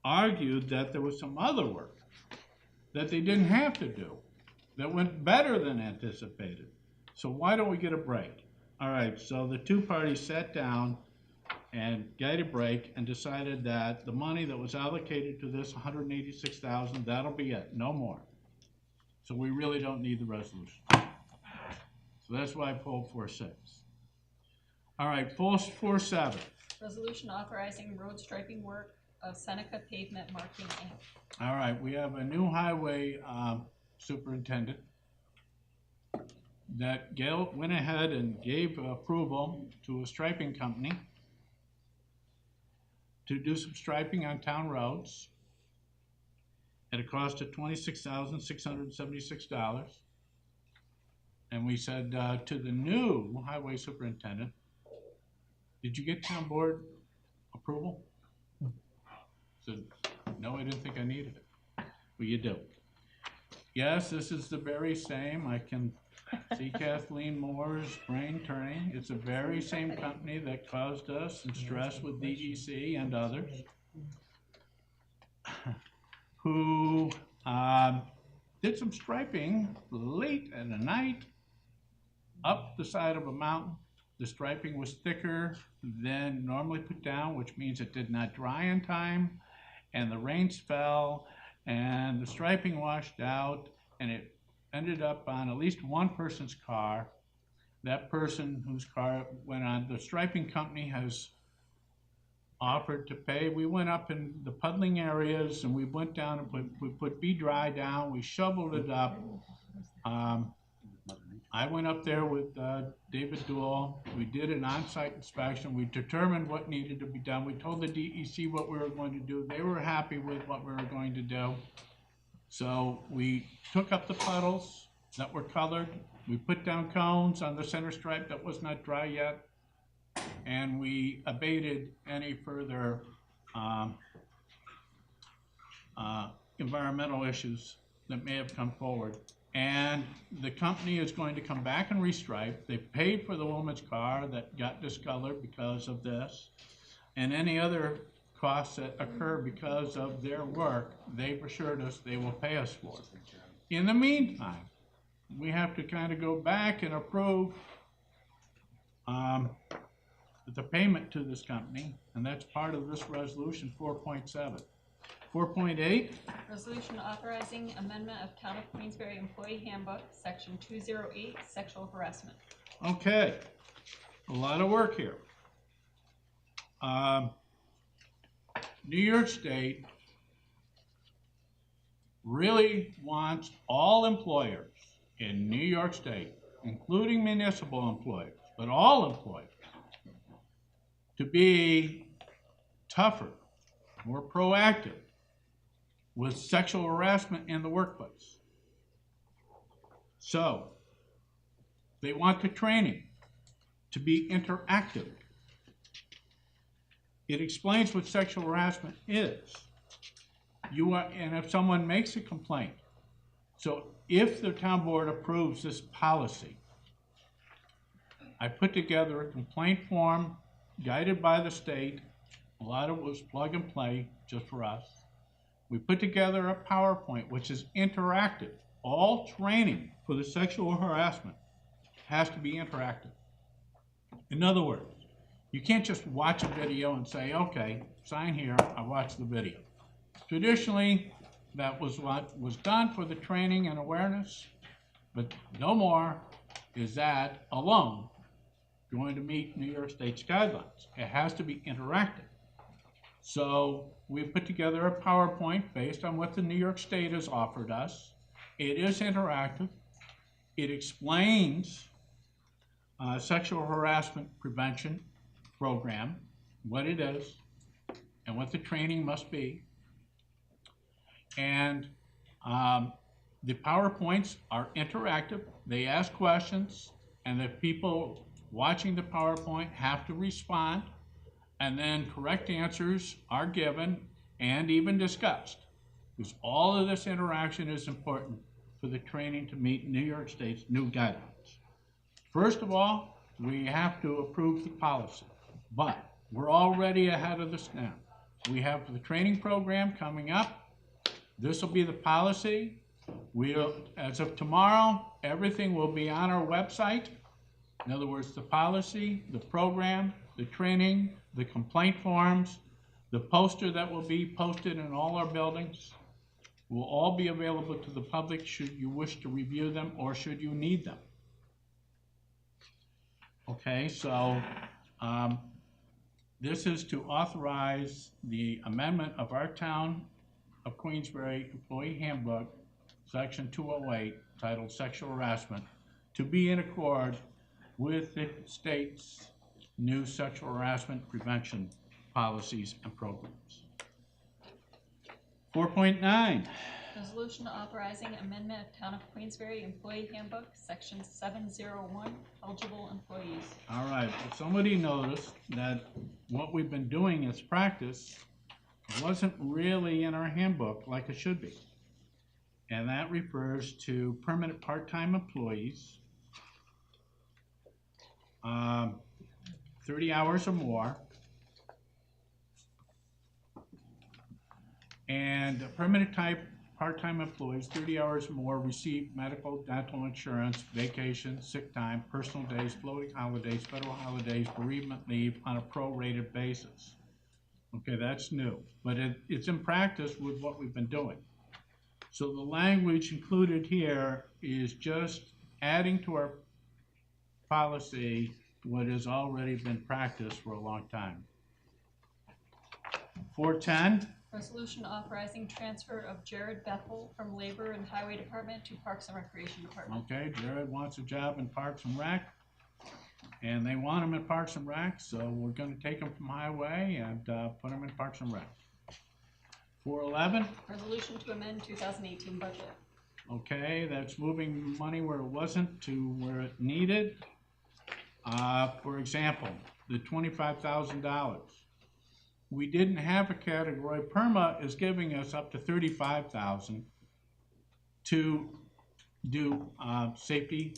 argued that there was some other work that they didn't have to do that went better than anticipated. So why don't we get a break? All right, so the two parties sat down and got a break and decided that the money that was allocated to this, $186,000, that'll be it, no more. So we really don't need the resolution. So that's why I pulled 4.6. All right, 4.7. Resolution authorizing road striping work of Seneca Pavement Marking Inc. All right, we have a new highway superintendent that Gail went ahead and gave approval to a striping company to do some striping on town roads at a cost of $26,676. And we said to the new highway superintendent, did you get town board approval? Said, no, I didn't think I needed it. Well, you do. Yes, this is the very same. I can see Kathleen Moore's brain turning. It's the very same company that caused us some stress with DEC and others, who did some striping late in the night up the side of a mountain. The striping was thicker than normally put down, which means it did not dry in time, and the rains fell, and the striping washed out, and it ended up on at least one person's car. That person whose car went on, the striping company has offered to pay. We went up in the puddling areas and we went down and we put B-dry down, we shoveled it up. I went up there with David Duell. We did an on-site inspection. We determined what needed to be done. We told the DEC what we were going to do. They were happy with what we were going to do. So we took up the puddles that were colored. We put down cones on the center stripe that was not dry yet. And we abated any further environmental issues that may have come forward. And the company is going to come back and restripe. They paid for the woman's car that got discolored because of this. And any other costs that occur because of their work, they've assured us they will pay us for. In the meantime, we have to kind of go back and approve the payment to this company, and that's part of this resolution 4.7. 4.8. Resolution authorizing amendment of Town of Queensbury Employee Handbook, Section 208, sexual harassment. Okay, a lot of work here. New York State really wants all employers in New York State, including municipal employers, but all employers, to be tougher, more proactive with sexual harassment in the workplace. So they want the training to be interactive. It explains what sexual harassment is. And if someone makes a complaint, so if the town board approves this policy, I put together a complaint form guided by the state. A lot of it was plug and play just for us. We put together a PowerPoint which is interactive. All training for the sexual harassment has to be interactive. In other words, you can't just watch a video and say, okay, sign here, I watched the video. Traditionally, that was what was done for the training and awareness, but no more is that alone going to meet New York State's guidelines. It has to be interactive. So we put together a PowerPoint based on what the New York State has offered us. It is interactive. It explains sexual harassment prevention program, what it is, and what the training must be. And the PowerPoints are interactive. They ask questions, and the people watching the PowerPoint have to respond, and then correct answers are given and even discussed. Because all of this interaction is important for the training to meet New York State's new guidelines. First of all, we have to approve the policy, but we're already ahead of this now. We have the training program coming up. This will be the policy. As of tomorrow, everything will be on our website. In other words, the policy, the program, the training, the complaint forms, the poster that will be posted in all our buildings will all be available to the public should you wish to review them or should you need them. Okay, so This is to authorize the amendment of our town of Queensbury Employee Handbook, Section 208, titled Sexual Harassment, to be in accord with the state's new sexual harassment prevention policies and programs. 4.9. Resolution authorizing amendment of Town of Queensbury Employee Handbook, Section 701, eligible employees. All right, somebody noticed that what we've been doing as practice wasn't really in our handbook like it should be. And that refers to permanent part-time employees, 30 hours or more, and permanent type part-time employees, 30 hours or more, receive medical, dental insurance, vacation, sick time, personal days, floating holidays, federal holidays, bereavement leave on a prorated basis. Okay, that's new, but it's in practice with what we've been doing. So the language included here is just adding to our policy what has already been practiced for a long time. 410. Resolution authorizing transfer of Jared Bethel from Labor and Highway Department to Parks and Recreation Department. Okay, Jared wants a job in Parks and Rec, and they want him in Parks and Rec, so we're going to take him from Highway and put him in Parks and Rec. 411. Resolution to amend 2018 budget. Okay, that's moving money where it wasn't to where it needed. For example, the $25,000. We didn't have a category. PERMA is giving us up to $35,000 to do safety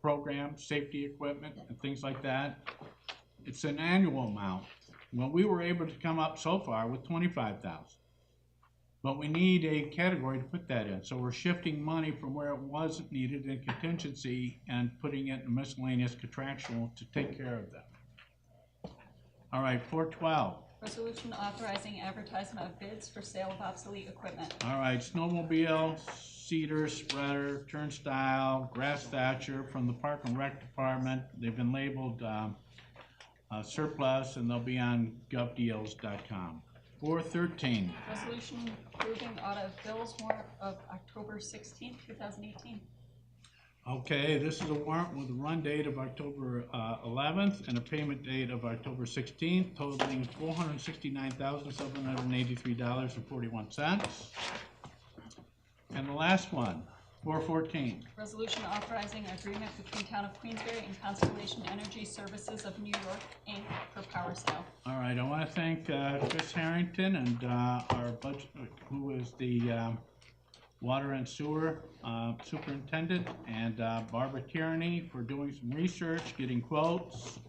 programs, safety equipment, and things like that. It's an annual amount. Well, we were able to come up so far with $25,000, but we need a category to put that in. So we're shifting money from where it wasn't needed in contingency and putting it in miscellaneous contractual to take care of that. All right, 412. Resolution authorizing advertisement of bids for sale of obsolete equipment. All right, snowmobile, cedar, spreader, turnstile, grass thatcher from the Park and Rec Department. They've been labeled surplus, and they'll be on govdeals.com. 413. Resolution approving audit of bills warrant of October 16th, 2018. Okay, this is a warrant with a run date of October 11th and a payment date of October 16th, totaling $469,783.41. And the last one, 414. Resolution authorizing agreement between Town of Queensbury and Constellation Energy Services of New York, Inc. for power sale. All right, I want to thank Chris Harrington and our budget, who is the Water and Sewer Superintendent, and Barbara Tierney for doing some research, getting quotes,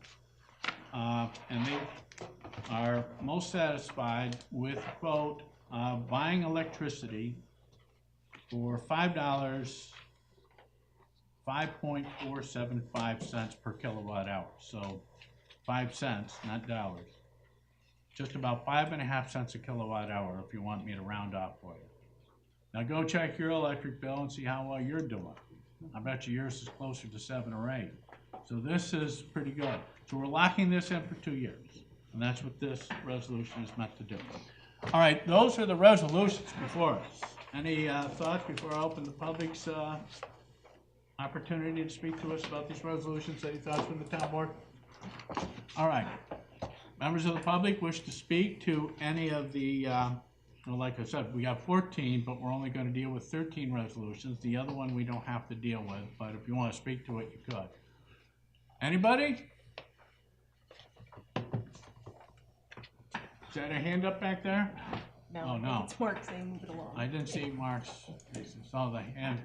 and they are most satisfied with the quote buying electricity for $5.475 cents per kilowatt hour. So 5 cents, not dollars. Just about 5.5 cents a kilowatt hour if you want me to round off for you. Now go check your electric bill and see how well you're doing. I bet you yours is closer to 7 or 8. So this is pretty good. So we're locking this in for 2 years. And that's what this resolution is meant to do. All right, those are the resolutions before us. Any thoughts before I open the public's opportunity to speak to us about these resolutions? Any thoughts from the town board? All right. Members of the public wish to speak to any of the well, like I said, we have 14, but we're only going to deal with 13 resolutions. The other one we don't have to deal with, but if you want to speak to it, you could. Anybody? Is that a hand up back there? No, oh, no. It's Mark saying move it along. I didn't see Mark's face. I saw the hand.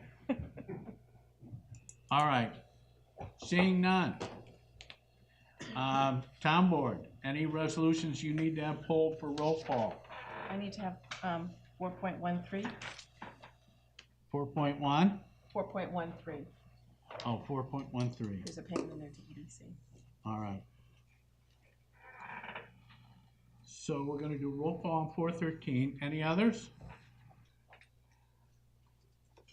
All right. Seeing none. Town board, any resolutions you need to have pulled for roll call? I need to have 4.13. 4.1? 4.13. Oh, 4.13. There's a payment in there to EDC. All right. So we're going to do roll call on 413. Any others?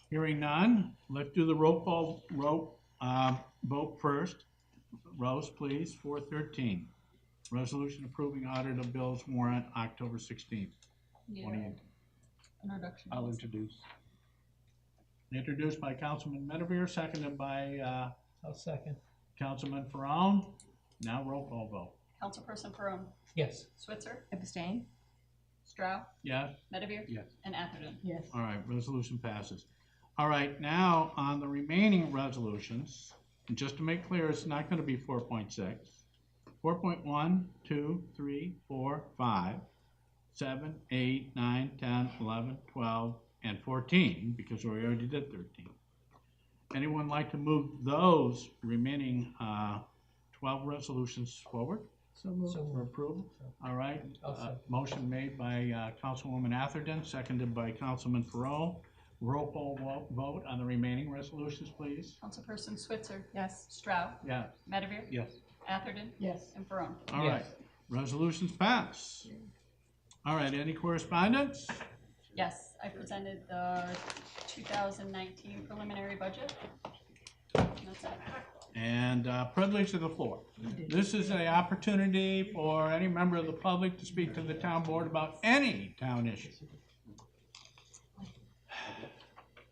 Hearing none, let's do the roll call vote first. Rose, please, 413. Resolution approving audit of bills warrant October 16th, Yeah. 2018. Introduction. I'll introduce. Introduced by Councilman Medavere, seconded by I'll second. Councilman Ferone. Now roll call vote. Councilperson Perone, Yes. Switzer, Abstain? Stroud, Yes? Medivere. Yes. And Atherton. Yes. All right, resolution passes. All right, now on the remaining resolutions, and just to make clear, it's not gonna be 4.6. 4.1, 2, 3, 4, 5, 7, 8, 9, 10, 11, 12, and 14, because we already did 13. Anyone like to move those remaining 12 resolutions forward So moved. for approval? All right, I'll second. motion made by Councilwoman Atherton, seconded by Councilman Farrell. Roll call vote on the remaining resolutions, please. Councilperson Switzer, Yes. Stroud, Yes. Medivere. Yes. Atherton. Yes. And Perone. All right, resolutions pass. All right, any correspondence? Yes, I presented the 2019 preliminary budget. And that's it. And privilege of the floor. This is an opportunity for any member of the public to speak to the town board about any town issue.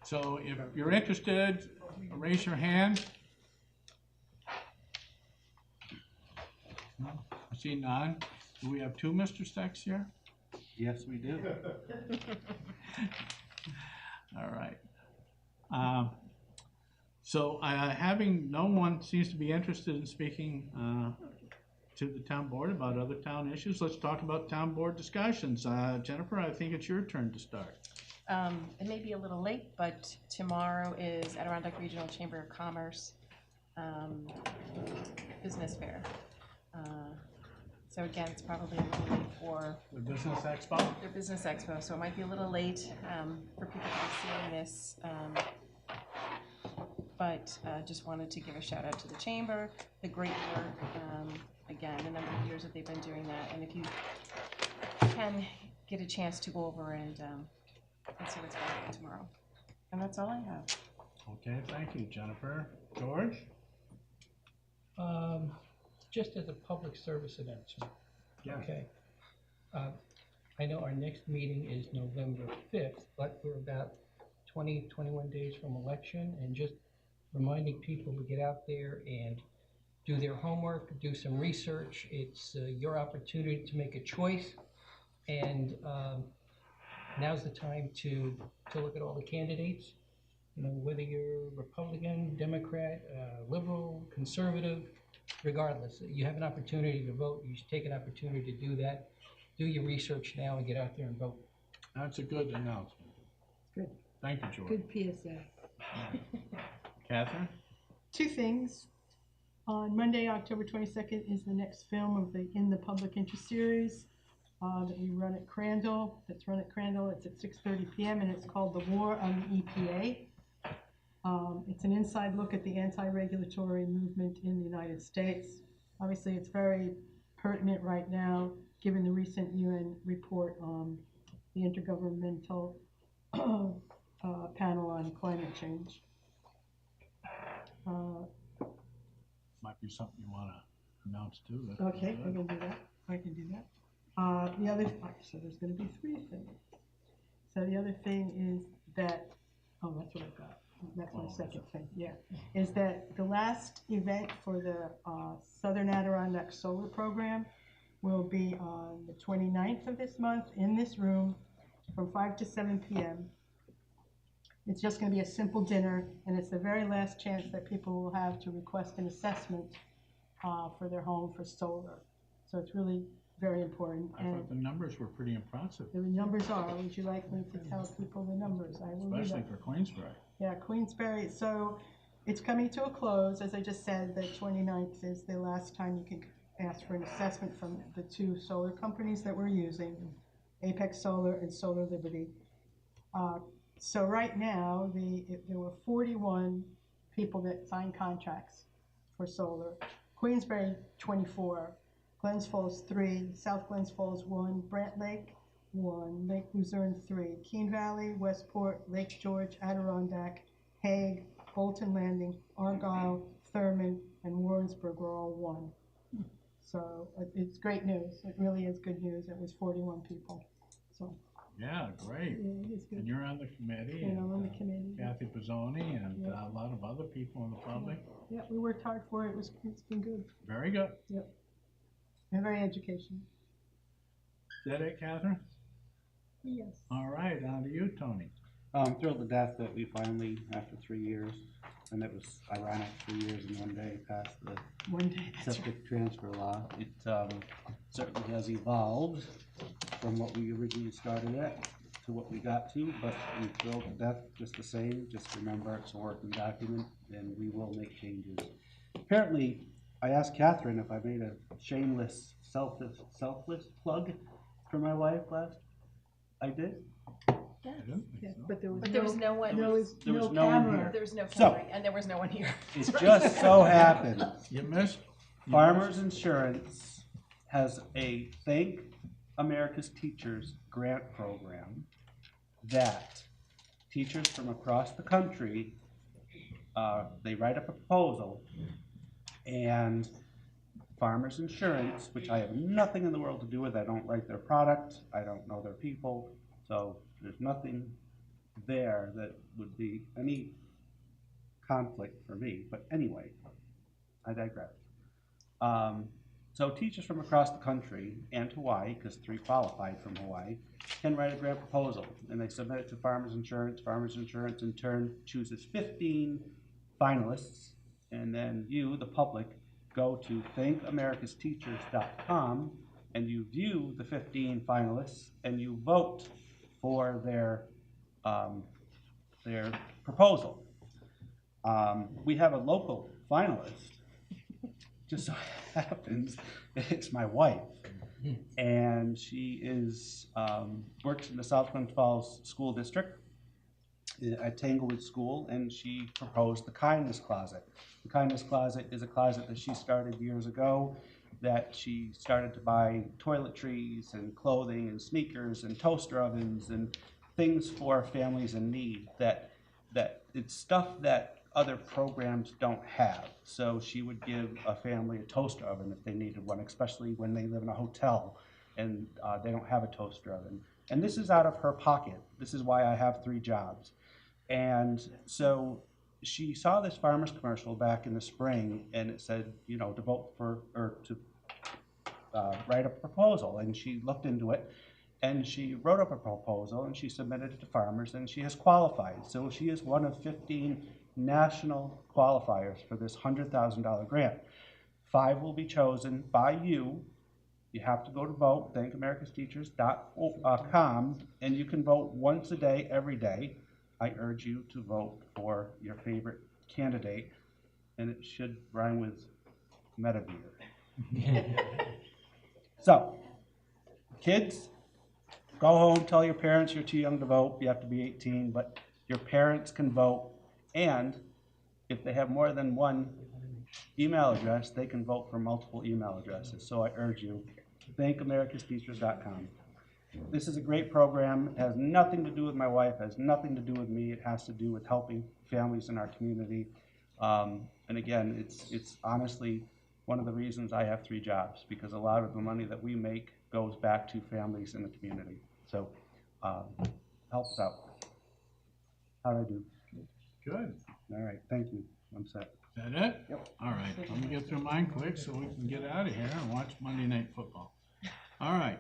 So if you're interested, raise your hand. No, I see none. Do we have two Mr. Stecks here? Yes, we do. All right. So having no one seems to be interested in speaking to the town board about other town issues, let's talk about town board discussions. Jennifer, I think it's your turn to start. It may be a little late, but tomorrow is Adirondack Regional Chamber of Commerce business fair. So again, it's probably a little late for The Business Expo? their business expo, so it might be a little late for people to be seeing this. But just wanted to give a shout out to the chamber, the great work, again, the number of years that they've been doing that. And if you can get a chance to go over and see what's going on tomorrow. And that's all I have. Okay, thank you, Jennifer. George? Just as a public service announcement. Yeah. Okay. I know our next meeting is November 5th, but we're about 20, 21 days from election, and just reminding people to get out there and do their homework, do some research. It's your opportunity to make a choice, and now's the time to look at all the candidates. You know, whether you're Republican, Democrat, liberal, conservative, regardless, you have an opportunity to vote. You should take an opportunity to do that. Do your research now and get out there and vote. That's a good announcement. Good. Thank you, George. Good PSA. Catherine? Two things. On Monday, October 22nd, is the next film of the In the Public Interest series that we run at Crandall. It's run at Crandall. It's at 6:30 p.m. and it's called The War on the EPA. It's an inside look at the anti-regulatory movement in the United States. Obviously, it's very pertinent right now, given the recent UN report on the Intergovernmental Panel on Climate Change. Might be something you want to announce too. Okay, I can do that. I can do that. The other, so there's going to be three things. So the other thing is that, oh, that's what I've got. That's my second thing, yeah. Is that the last event for the Southern Adirondack Solar Program will be on the 29th of this month in this room from 5 to 7 p.m. It's just going to be a simple dinner, and it's the very last chance that people will have to request an assessment for their home for solar. So it's really very important. I thought the numbers were pretty impressive, The numbers are. Would you like me to tell people the numbers? I will do especially that. for Queensbury. Yeah, Queensbury. So it's coming to a close. As I just said, the 29th is the last time you can ask for an assessment from the two solar companies that we're using, Apex Solar and Solar Liberty. So right now, there were 41 people that signed contracts for solar. Queensbury, 24. Glens Falls, 3. South Glens Falls, 1. Brant Lake, 1. Lake Luzerne, 3. Keene Valley, Westport, Lake George, Adirondack, Hague, Bolton Landing, Argyle, Thurman, and Warrensburg were all 1. So it's great news. It really is good news. It was 41 people. So Yeah, great. yeah, it's good. And you're on the committee. And I'm on the committee. Kathy Pizzoni and Yeah. a lot of other people in the public. Yeah, we worked hard for it. It's been good. Very good. Yep. And very educational. Is that it, Catherine? Yes. All right, on to you, Tony. I'm thrilled to death that we finally, after 3 years, and it was ironic, 3 years and 1 day, passed the One day, that's septic transfer law. It certainly has evolved from what we originally started at to what we got to, but I'm thrilled to death just the same. Just remember, it's a working document, and we will make changes. Apparently, I asked Catherine if I made a shameless, selfless plug for my wife last. I did. Yeah, but there was But there was no one. There was no one camera. here. There was no So- camera, and there was no one here. It just so happens. You missed. Farmers Insurance has a Thank America's Teachers grant program that teachers from across the country, they write up a proposal, and Farmers Insurance, which I have nothing in the world to do with, I don't write their product, I don't know their people, so there's nothing there that would be any conflict for me. But anyway, I digress. So teachers from across the country and Hawaii, because 3 qualified from Hawaii, can write a grant proposal, and they submit it to Farmers Insurance. Farmers Insurance in turn chooses 15 finalists, and then you, the public, go to thankamericasteachers.com and you view the 15 finalists and you vote for their proposal. We have a local finalist. Just so happens it's my wife, and she is works in the South Twin Falls School District at Tanglewood School, and she proposed the Kindness Closet. The Kindness Closet is a closet that she started years ago, that she started to buy toiletries and clothing and sneakers and toaster ovens and things for families in need, that it's stuff that other programs don't have. So she would give a family a toaster oven if they needed one, especially when they live in a hotel and they don't have a toaster oven. And this is out of her pocket. This is why I have 3 jobs. And so she saw this farmer's commercial back in the spring, and it said, you know, to vote for, or to write a proposal. And she looked into it, and she wrote up a proposal, and she submitted it to farmers, and she has qualified. So she is one of 15 national qualifiers for this $100,000 grant. 5 will be chosen by you. You have to go to vote, thankamericasteachers.com, and you can vote once a day, every day. I urge you to vote for your favorite candidate, and it should rhyme with Medivir. So, kids, go home, tell your parents you're too young to vote. You have to be 18, but your parents can vote. And if they have more than one email address, they can vote for multiple email addresses. So I urge you, thankamericasteachers.com. This is a great program. It has nothing to do with my wife, has nothing to do with me. It has to do with helping families in our community. And again, it's honestly one of the reasons I have 3 jobs, because a lot of the money that we make goes back to families in the community. So helps out. How'd I do? Good. All right, thank you. I'm set. Is that it? Yep. All right, let me get through mine quick so we can get out of here and watch Monday Night Football. All right.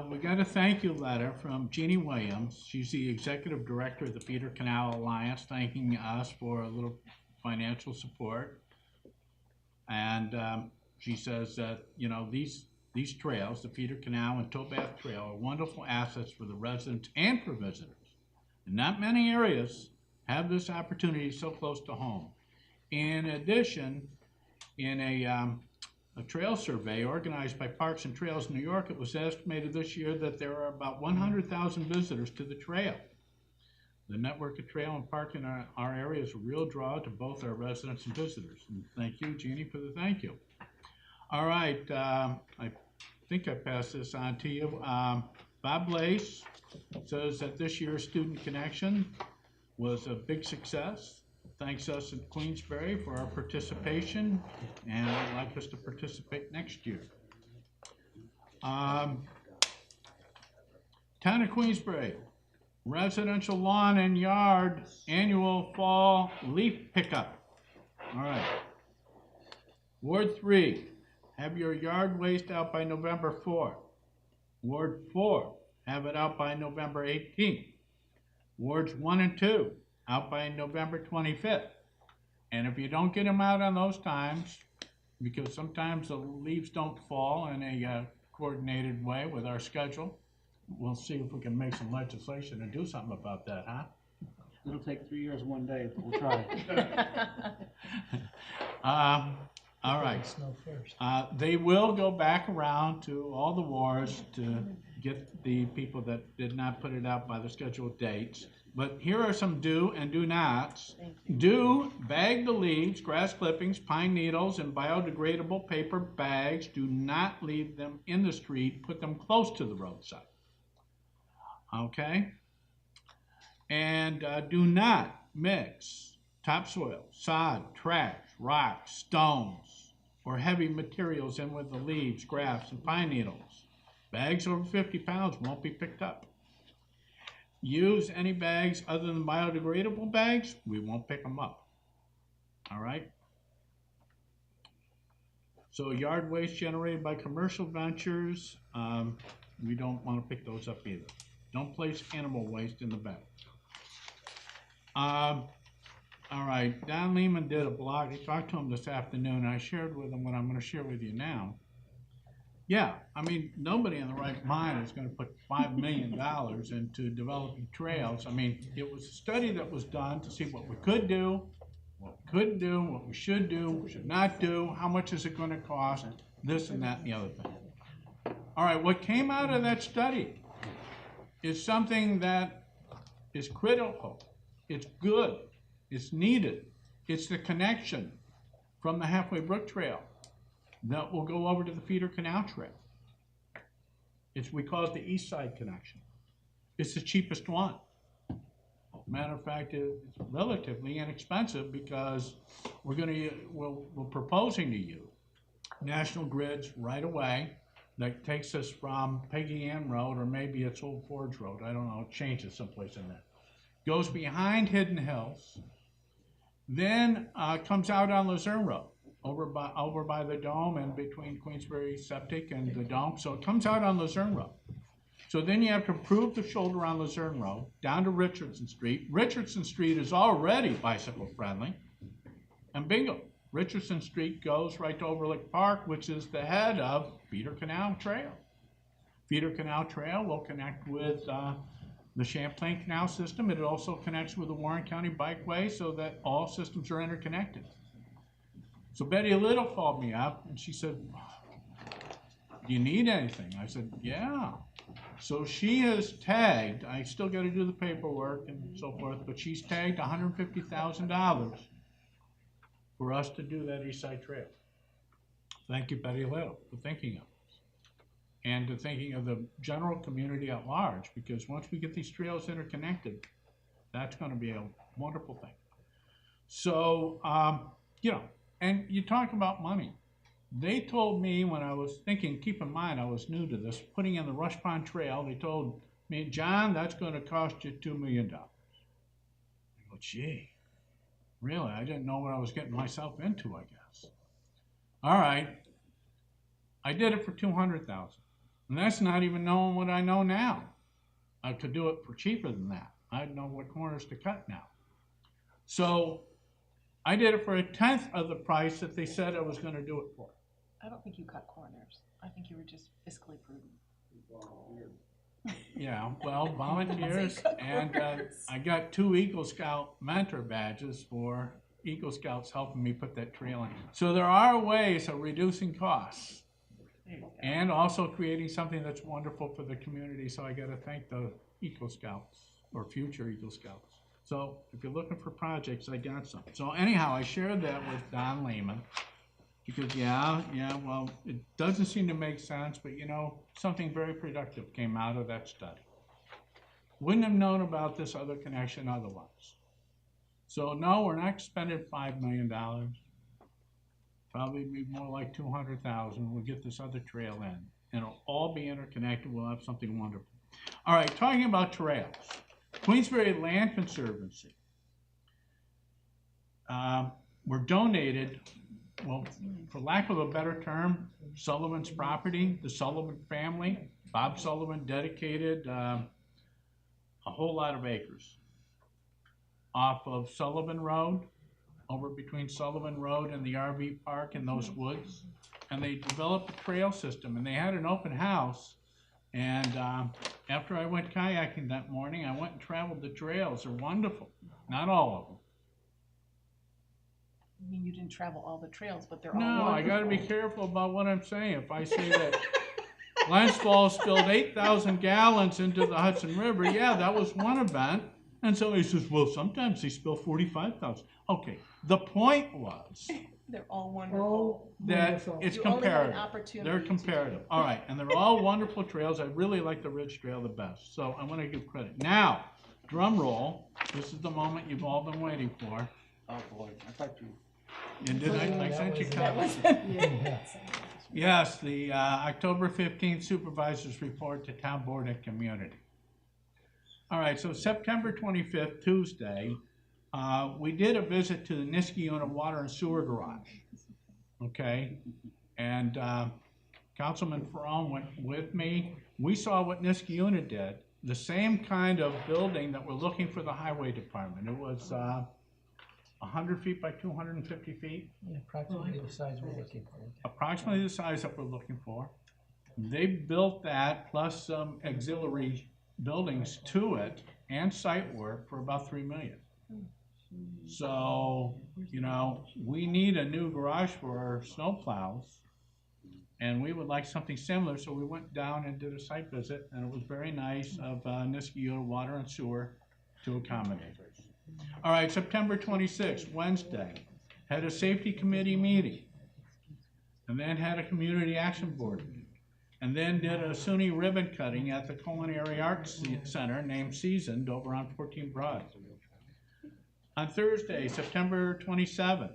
We got a thank you letter from Jeannie Williams. She's the executive director of the Feeder Canal Alliance, thanking us for a little financial support. And she says that, you know, these trails, the Feeder Canal and Towbath Trail, are wonderful assets for the residents and for visitors. And not many areas have this opportunity so close to home. In addition, in a trail survey organized by Parks and Trails New York, it was estimated this year that there are about 100,000 visitors to the trail. The network of trail and park in our area is a real draw to both our residents and visitors. And thank you, Jeannie, for the thank you. All right, I think I passed this on to you. Bob Lace says that this year's Student Connection was a big success. thanks us at Queensbury for our participation, and would like us to participate next year. Town of Queensbury, residential lawn and yard annual fall leaf pickup. All right. Ward 3, have your yard waste out by November 4th. Ward 4, have it out by November 18th. Wards 1 and 2, out by November 25th. And if you don't get them out on those times, because sometimes the leaves don't fall in a coordinated way with our schedule, we'll see if we can make some legislation and do something about that, huh? It'll take 3 years and 1 day, but we'll try. All right. Snow first. They will go back around to all the wards to get the people that did not put it out by the scheduled dates. But here are some do and do nots. Do bag the leaves, grass clippings, pine needles, and biodegradable paper bags. Do not leave them in the street. Put them close to the roadside. Okay? And do not mix topsoil, sod, trash, rocks, stones, or heavy materials in with the leaves, grass, and pine needles. Bags over 50 pounds won't be picked up. Use any bags other than biodegradable bags, we won't pick them up. All right? So yard waste generated by commercial ventures, we don't want to pick those up either. Don't place animal waste in the bag. All right, Don Lehman did a blog. I talked to him this afternoon. I shared with him what I'm going to share with you now. Yeah, I mean, nobody in the right mind is going to put $5 million into developing trails. I mean, it was a study that was done to see what we could do, what we couldn't do, what we should do, should not do, how much is it going to cost, this and that and the other thing. All right, what came out of that study is something that is critical. It's good. It's needed. It's the connection from the Halfway Brook Trail that will go over to the Feeder Canal Trail. We call it the East Side Connection. It's the cheapest one. Matter of fact, it's relatively inexpensive because we're proposing to you National Grid's right away that takes us from Peggy Ann Road, or maybe it's Old Forge Road, I don't know, it changes someplace in there. Goes behind Hidden Hills, then comes out on Luzerne Road, over by the Dome and between Queensbury Septic and the Dome. So it comes out on Luzerne Road. So then you have to improve the shoulder on Luzerne Road, down to Richardson Street. Richardson Street is already bicycle friendly. And bingo, Richardson Street goes right to Overlook Park, which is the head of Feeder Canal Trail. Feeder Canal Trail will connect with the Champlain Canal system. It also connects with the Warren County Bikeway so that all systems are interconnected. So Betty Little called me up and she said, do you need anything? I said, yeah. So she has tagged, I still got to do the paperwork and so forth, but she's tagged $150,000 for us to do that East Side Trail. Thank you, Betty Little, for thinking of us. And to thinking of the general community at large, because once we get these trails interconnected, that's going to be a wonderful thing. So, you know, and you talk about money. They told me when I was thinking, keep in mind I was new to this, putting in the Rush Pond Trail, they told me, John, that's going to cost you $2 million. I go, gee, really? I didn't know what I was getting myself into, I guess. All right, I did it for $200,000. And that's not even knowing what I know now. I could do it for cheaper than that. I'd know what corners to cut now. So I did it for 1/10 of the price that they said I was going to do it for. I don't think you cut corners. I think you were just fiscally prudent. Yeah, well, volunteers, and I got 2 Eagle Scout mentor badges for Eagle Scouts helping me put that trail in. So there are ways of reducing costs and also creating something that's wonderful for the community. So I got to thank the Eagle Scouts or future Eagle Scouts. So if you're looking for projects, I got some. So anyhow, I shared that with Don Lehman because well, it doesn't seem to make sense, but you know, something very productive came out of that study. Wouldn't have known about this other connection otherwise. So no, we're not spending $5 million. Probably be more like 200,000. We'll get this other trail in. And it'll all be interconnected. We'll have something wonderful. All right, talking about trails. Queensbury Land Conservancy. Were donated, well, for lack of a better term, Sullivan's property, the Sullivan family. Bob Sullivan dedicated a whole lot of acres off of Sullivan Road, over between Sullivan Road and the RV park in those woods. And they developed a trail system, and they had an open house. And after I went kayaking that morning, I went and traveled the trails. They're wonderful. Not all of them. I mean, you didn't travel all the trails, but they're all No, wonderful. I got to be careful about what I'm saying. If I say that Lance Falls spilled 8,000 gallons into the Hudson River, yeah, that was one event. And so he says, well, sometimes they spill 45,000. Okay, the point was They're all wonderful. that it's You only have an comparative. opportunity They're to comparative. All right, and they're all wonderful trails. I really like the Ridge Trail the best, so I want to give credit. Now, drum roll. This is the moment you've all been waiting for. Oh, boy, I thought you. And did I sent you copies? Yeah. Yes, the October 15th Supervisors Report to Town Board and Community. All right, so September 25th, Tuesday, we did a visit to the Niskayuna Water and Sewer Garage, okay? And Councilman Ferone went with me. We saw what Niskayuna did, the same kind of building that we're looking for the Highway Department. It was 100 feet by 250 feet. Yeah, approximately the size we're looking for. Approximately the size that we're looking for. They built that plus some auxiliary buildings to it and site work for about $3 million. So, you know, we need a new garage for our snowplows, and we would like something similar. So we went down and did a site visit, and it was very nice of Niskayuna Water and Sewer to accommodate. All right, September 26th, Wednesday, had a safety committee meeting, and then had a community action board meeting, and then did a SUNY ribbon cutting at the Culinary Arts Center named Seasoned over on 14 Broad. On Thursday, September 27th,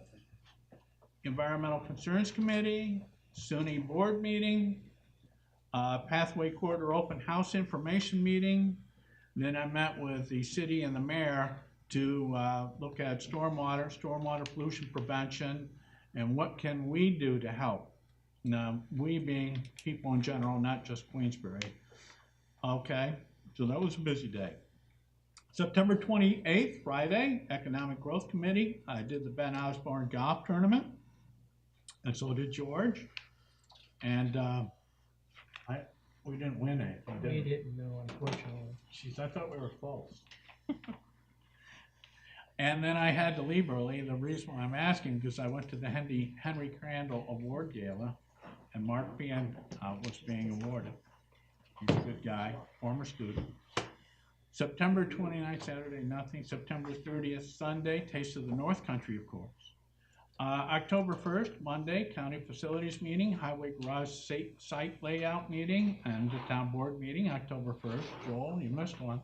Environmental Concerns Committee, SUNY board meeting, Pathway Corridor open house information meeting. Then I met with the city and the mayor to look at stormwater pollution prevention, and what can we do to help. Now, we being people in general, not just Queensbury. Okay, so that was a busy day. September 28th, Friday, Economic Growth Committee. I did the Ben Osborne Golf Tournament, and so did George. And we didn't win anything, did we? We didn't know, unfortunately. Jeez, I thought we were close. And then I had to leave early. The reason why I'm asking, because I went to the Henry Crandall Award Gala, and Mark Bean was being awarded. He's a good guy, former student. September 29th, Saturday, nothing. September 30th, Sunday, Taste of the North Country, of course. October 1st, Monday, County Facilities Meeting, Highway Garage Site Layout Meeting, and the Town Board Meeting, October 1st. Joel, you missed one.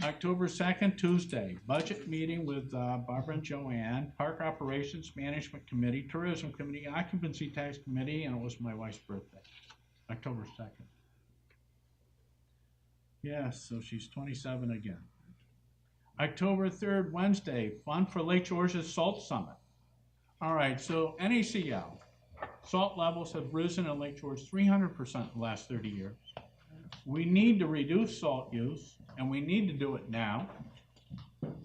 October 2nd, Tuesday, Budget Meeting with Barbara and Joanne, Park Operations Management Committee, Tourism Committee, Occupancy Tax Committee, and it was my wife's birthday, October 2nd. Yes, so she's 27 again. October 3rd, Wednesday, Fun for Lake George's Salt Summit. All right, so NACL, salt levels have risen in Lake George 300% in the last 30 years. We need to reduce salt use, and we need to do it now.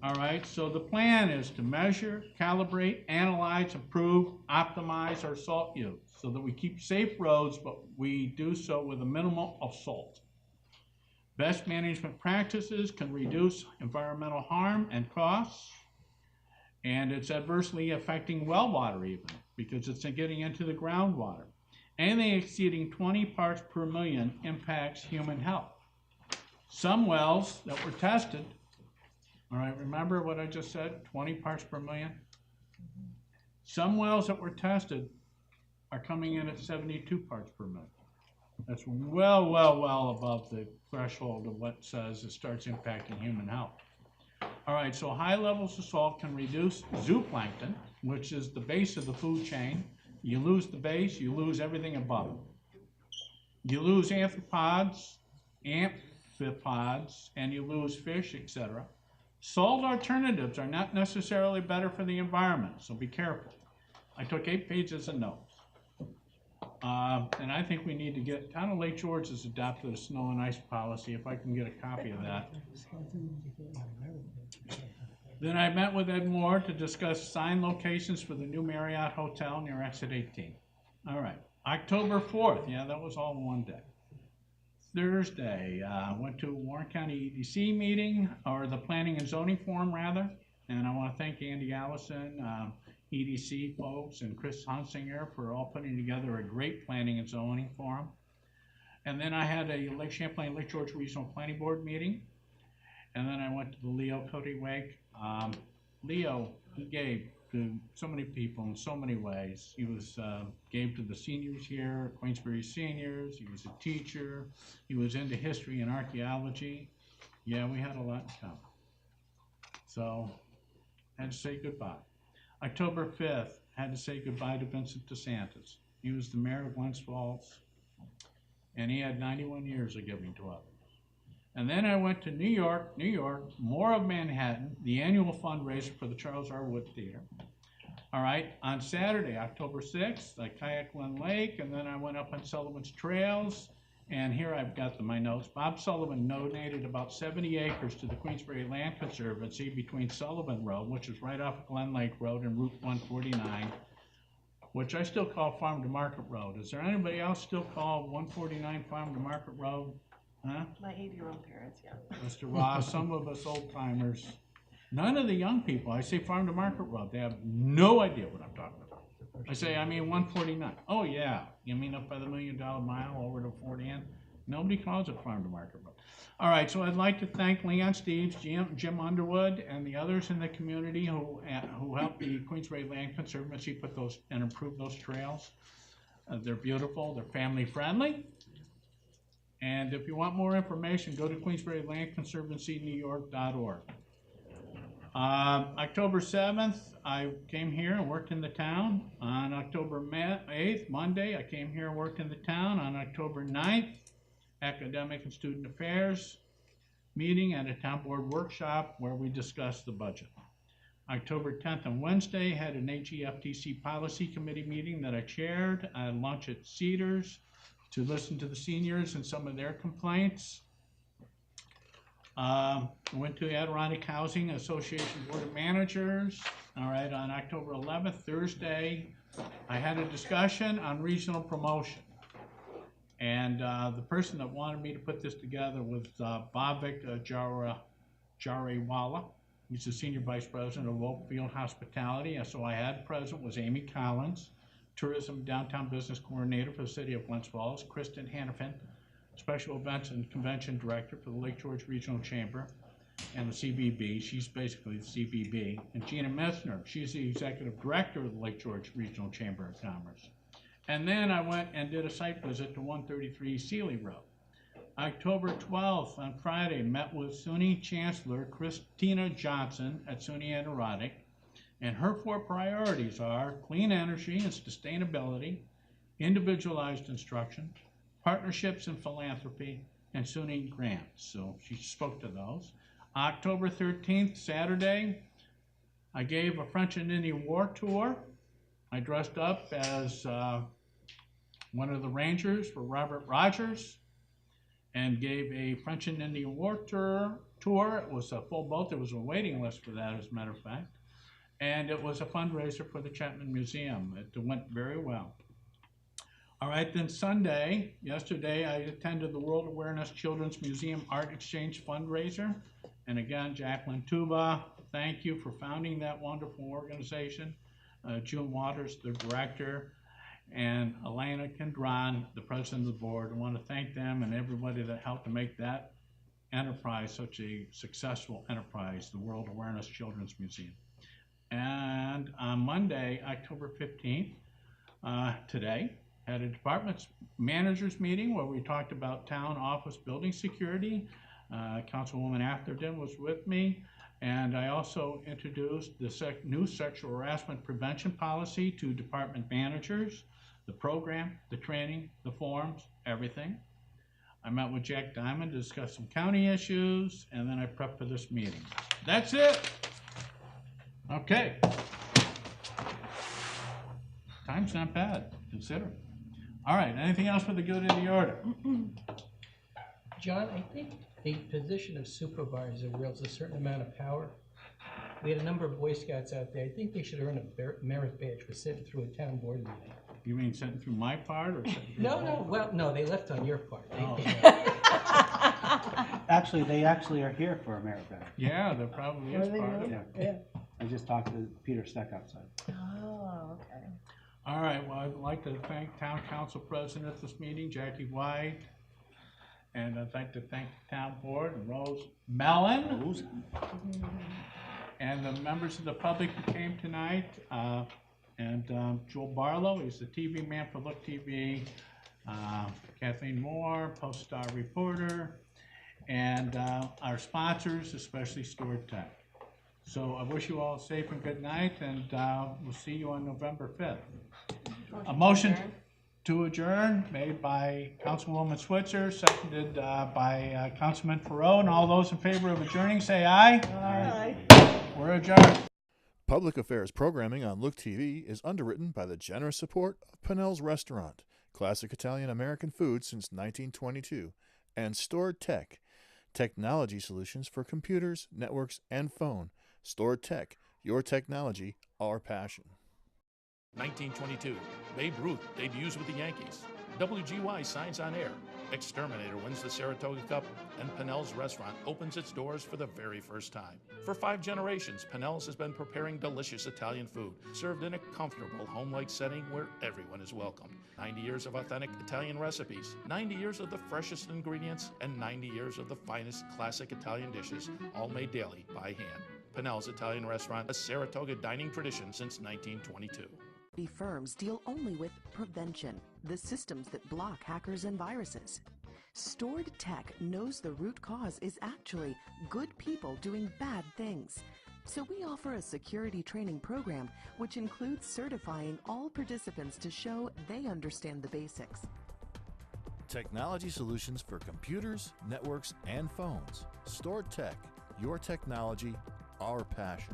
All right, so the plan is to measure, calibrate, analyze, improve, optimize our salt use so that we keep safe roads, but we do so with a minimum of salt. Best management practices can reduce environmental harm and costs, and it's adversely affecting well water even, because it's getting into the groundwater. Anything exceeding 20 parts per million impacts human health. Some wells that were tested, all right, remember what I just said, 20 parts per million? Some wells that were tested are coming in at 72 parts per million. That's well above the threshold of what says it starts impacting human health. All right, so high levels of salt can reduce zooplankton, which is the base of the food chain. You lose the base, you lose everything above it. You lose amphipods, and you lose fish, etc. Salt alternatives are not necessarily better for the environment, so be careful. I took 8 pages of notes. And I think we need to get, Town of Lake George has adopted a snow and ice policy, if I can get a copy of that. Then I met with Ed Moore to discuss sign locations for the new Marriott Hotel near Exit 18. All right, October 4th, yeah, that was all in one day. Thursday, went to Warren County EDC meeting, or the Planning and Zoning Forum rather, and I want to thank Andy Allison, EDC folks, and Chris Hunsinger for all putting together a great Planning and Zoning Forum. And then I had a Lake Champlain, Lake George Regional Planning Board meeting, and then I went to the Leo Cody Wake. Leo, he gave to so many people in so many ways. He was gave to the seniors here, Queensbury seniors. He was a teacher. He was into history and archaeology. Yeah, we had a lot in common. So I had to say goodbye. October 5th, had to say goodbye to Vincent DeSantis. He was the mayor of Glens Falls, and he had 91 years of giving to others. And then I went to New York, more of Manhattan, the annual fundraiser for the Charles R. Wood Theater. All right, on Saturday, October 6th, I kayaked Glen Lake, and then I went up on Sullivan's Trails, and here I've got my notes. Bob Sullivan donated about 70 acres to the Queensbury Land Conservancy between Sullivan Road, which is right off Glen Lake Road, and Route 149, which I still call Farm to Market Road. Is there anybody else still call 149 Farm to Market Road? Huh? My 80-year-old parents, yeah. Mr. Ross, some of us old timers. None of the young people, I say Farm to Market Road, they have no idea what I'm talking about. I say, I mean 149. Oh yeah, you mean up by the $1 Million Mile over to 40 N? Nobody calls it Farm to Market Road. All right, so I'd like to thank Leon Steves, Jim Underwood, and the others in the community who helped the Queensbury Land Conservancy put those and improve those trails. They're beautiful, they're family friendly. And if you want more information, go to QueensburyLandConservancyNewYork.org. October 7th, I came here and worked in the town. On October 8th, Monday, I came here and worked in the town. On October 9th, Academic and Student Affairs meeting and a town board workshop where we discussed the budget. October 10th and Wednesday, had an AGFTC Policy Committee meeting that I chaired. I had lunch at Cedars to listen to the seniors and some of their complaints. Went to the Adirondack Housing Association Board of Managers. All right, on October 11th, Thursday, I had a discussion on regional promotion. And the person that wanted me to put this together was Bhavik Jariwala. He's the Senior Vice President of Oakfield Hospitality. And so I had present was Amy Collins, Tourism Downtown Business Coordinator for the City of Glens Falls, Kristen Hannafin, Special Events and Convention Director for the Lake George Regional Chamber and the CBB. She's basically the CBB. And Gina Messner, she's the Executive Director of the Lake George Regional Chamber of Commerce. And then I went and did a site visit to 133 Sealy Road. October 12th, on Friday, met with SUNY Chancellor Christina Johnson at SUNY Adirondack. And her 4 priorities are clean energy and sustainability, individualized instruction, partnerships and philanthropy, and SUNY grants. So she spoke to those. October 13th, Saturday, I gave a French and Indian War tour. I dressed up as one of the Rangers for Robert Rogers and gave a French and Indian War tour. It was a full boat. There was a waiting list for that, as a matter of fact. And it was a fundraiser for the Chapman Museum. It went very well. All right, then Sunday, yesterday, I attended the World Awareness Children's Museum Art Exchange fundraiser. And again, Jacqueline Tuba, thank you for founding that wonderful organization. June Waters, the director, and Elena Kendron, the president of the board. I want to thank them and everybody that helped to make that enterprise such a successful enterprise, the World Awareness Children's Museum. And on Monday, October 15th, today, had a department managers meeting where we talked about town office building security. Councilwoman Atherton was with me, And I also introduced the new sexual harassment prevention policy to department managers, the program, the training, the forms, everything. I met with Jack Diamond to discuss some county issues, and then I prepped for this meeting. That's it. Okay. Time's not bad, consider it. All right, anything else for the good of the order? John, I think the position of supervisor wields a certain amount of power. We had a number of Boy Scouts out there. I think they should earn a merit badge for sitting through a town board meeting. You mean sitting through my part or sitting through No, they left on your part. Actually, they actually are here for a merit badge. Yeah, there probably is part of it. Yeah. I just talked to Peter Steck outside. Oh, okay. All right, well, I'd like to thank Town Council President at this meeting, Jackie White. And I'd like to thank the Town Board and Rose Mellon. And the members of the public who came tonight. Joel Barlow, he's the TV man for Look TV. Kathleen Moore, Post-Star reporter. And our sponsors, especially Stewart Tech. So I wish you all a safe and good night, and we'll see you on November 5th. A motion to adjourn made by Councilwoman Switzer, seconded by Councilman Perot, and all those in favor of adjourning say aye. Aye. We're adjourned. Public affairs programming on Look TV is underwritten by the generous support of Pinnell's Restaurant, classic Italian American food since 1922, and Stored Tech, technology solutions for computers, networks, and phone. Stored Tech, your technology, our passion. 1922, Babe Ruth debuts with the Yankees. WGY signs on air. Exterminator wins the Saratoga Cup, and Pinnell's Restaurant opens its doors for the very first time. For 5 generations, Pinnell's has been preparing delicious Italian food, served in a comfortable, home-like setting where everyone is welcomed. 90 years of authentic Italian recipes, 90 years of the freshest ingredients, and 90 years of the finest classic Italian dishes, all made daily by hand. Pinnell's Italian Restaurant, a Saratoga dining tradition since 1922. Firms deal only with prevention, the systems that block hackers and viruses. Stored Tech knows the root cause is actually good people doing bad things. So we offer a security training program which includes certifying all participants to show they understand the basics. Technology solutions for computers, networks, and phones. Stored Tech, your technology, our passion.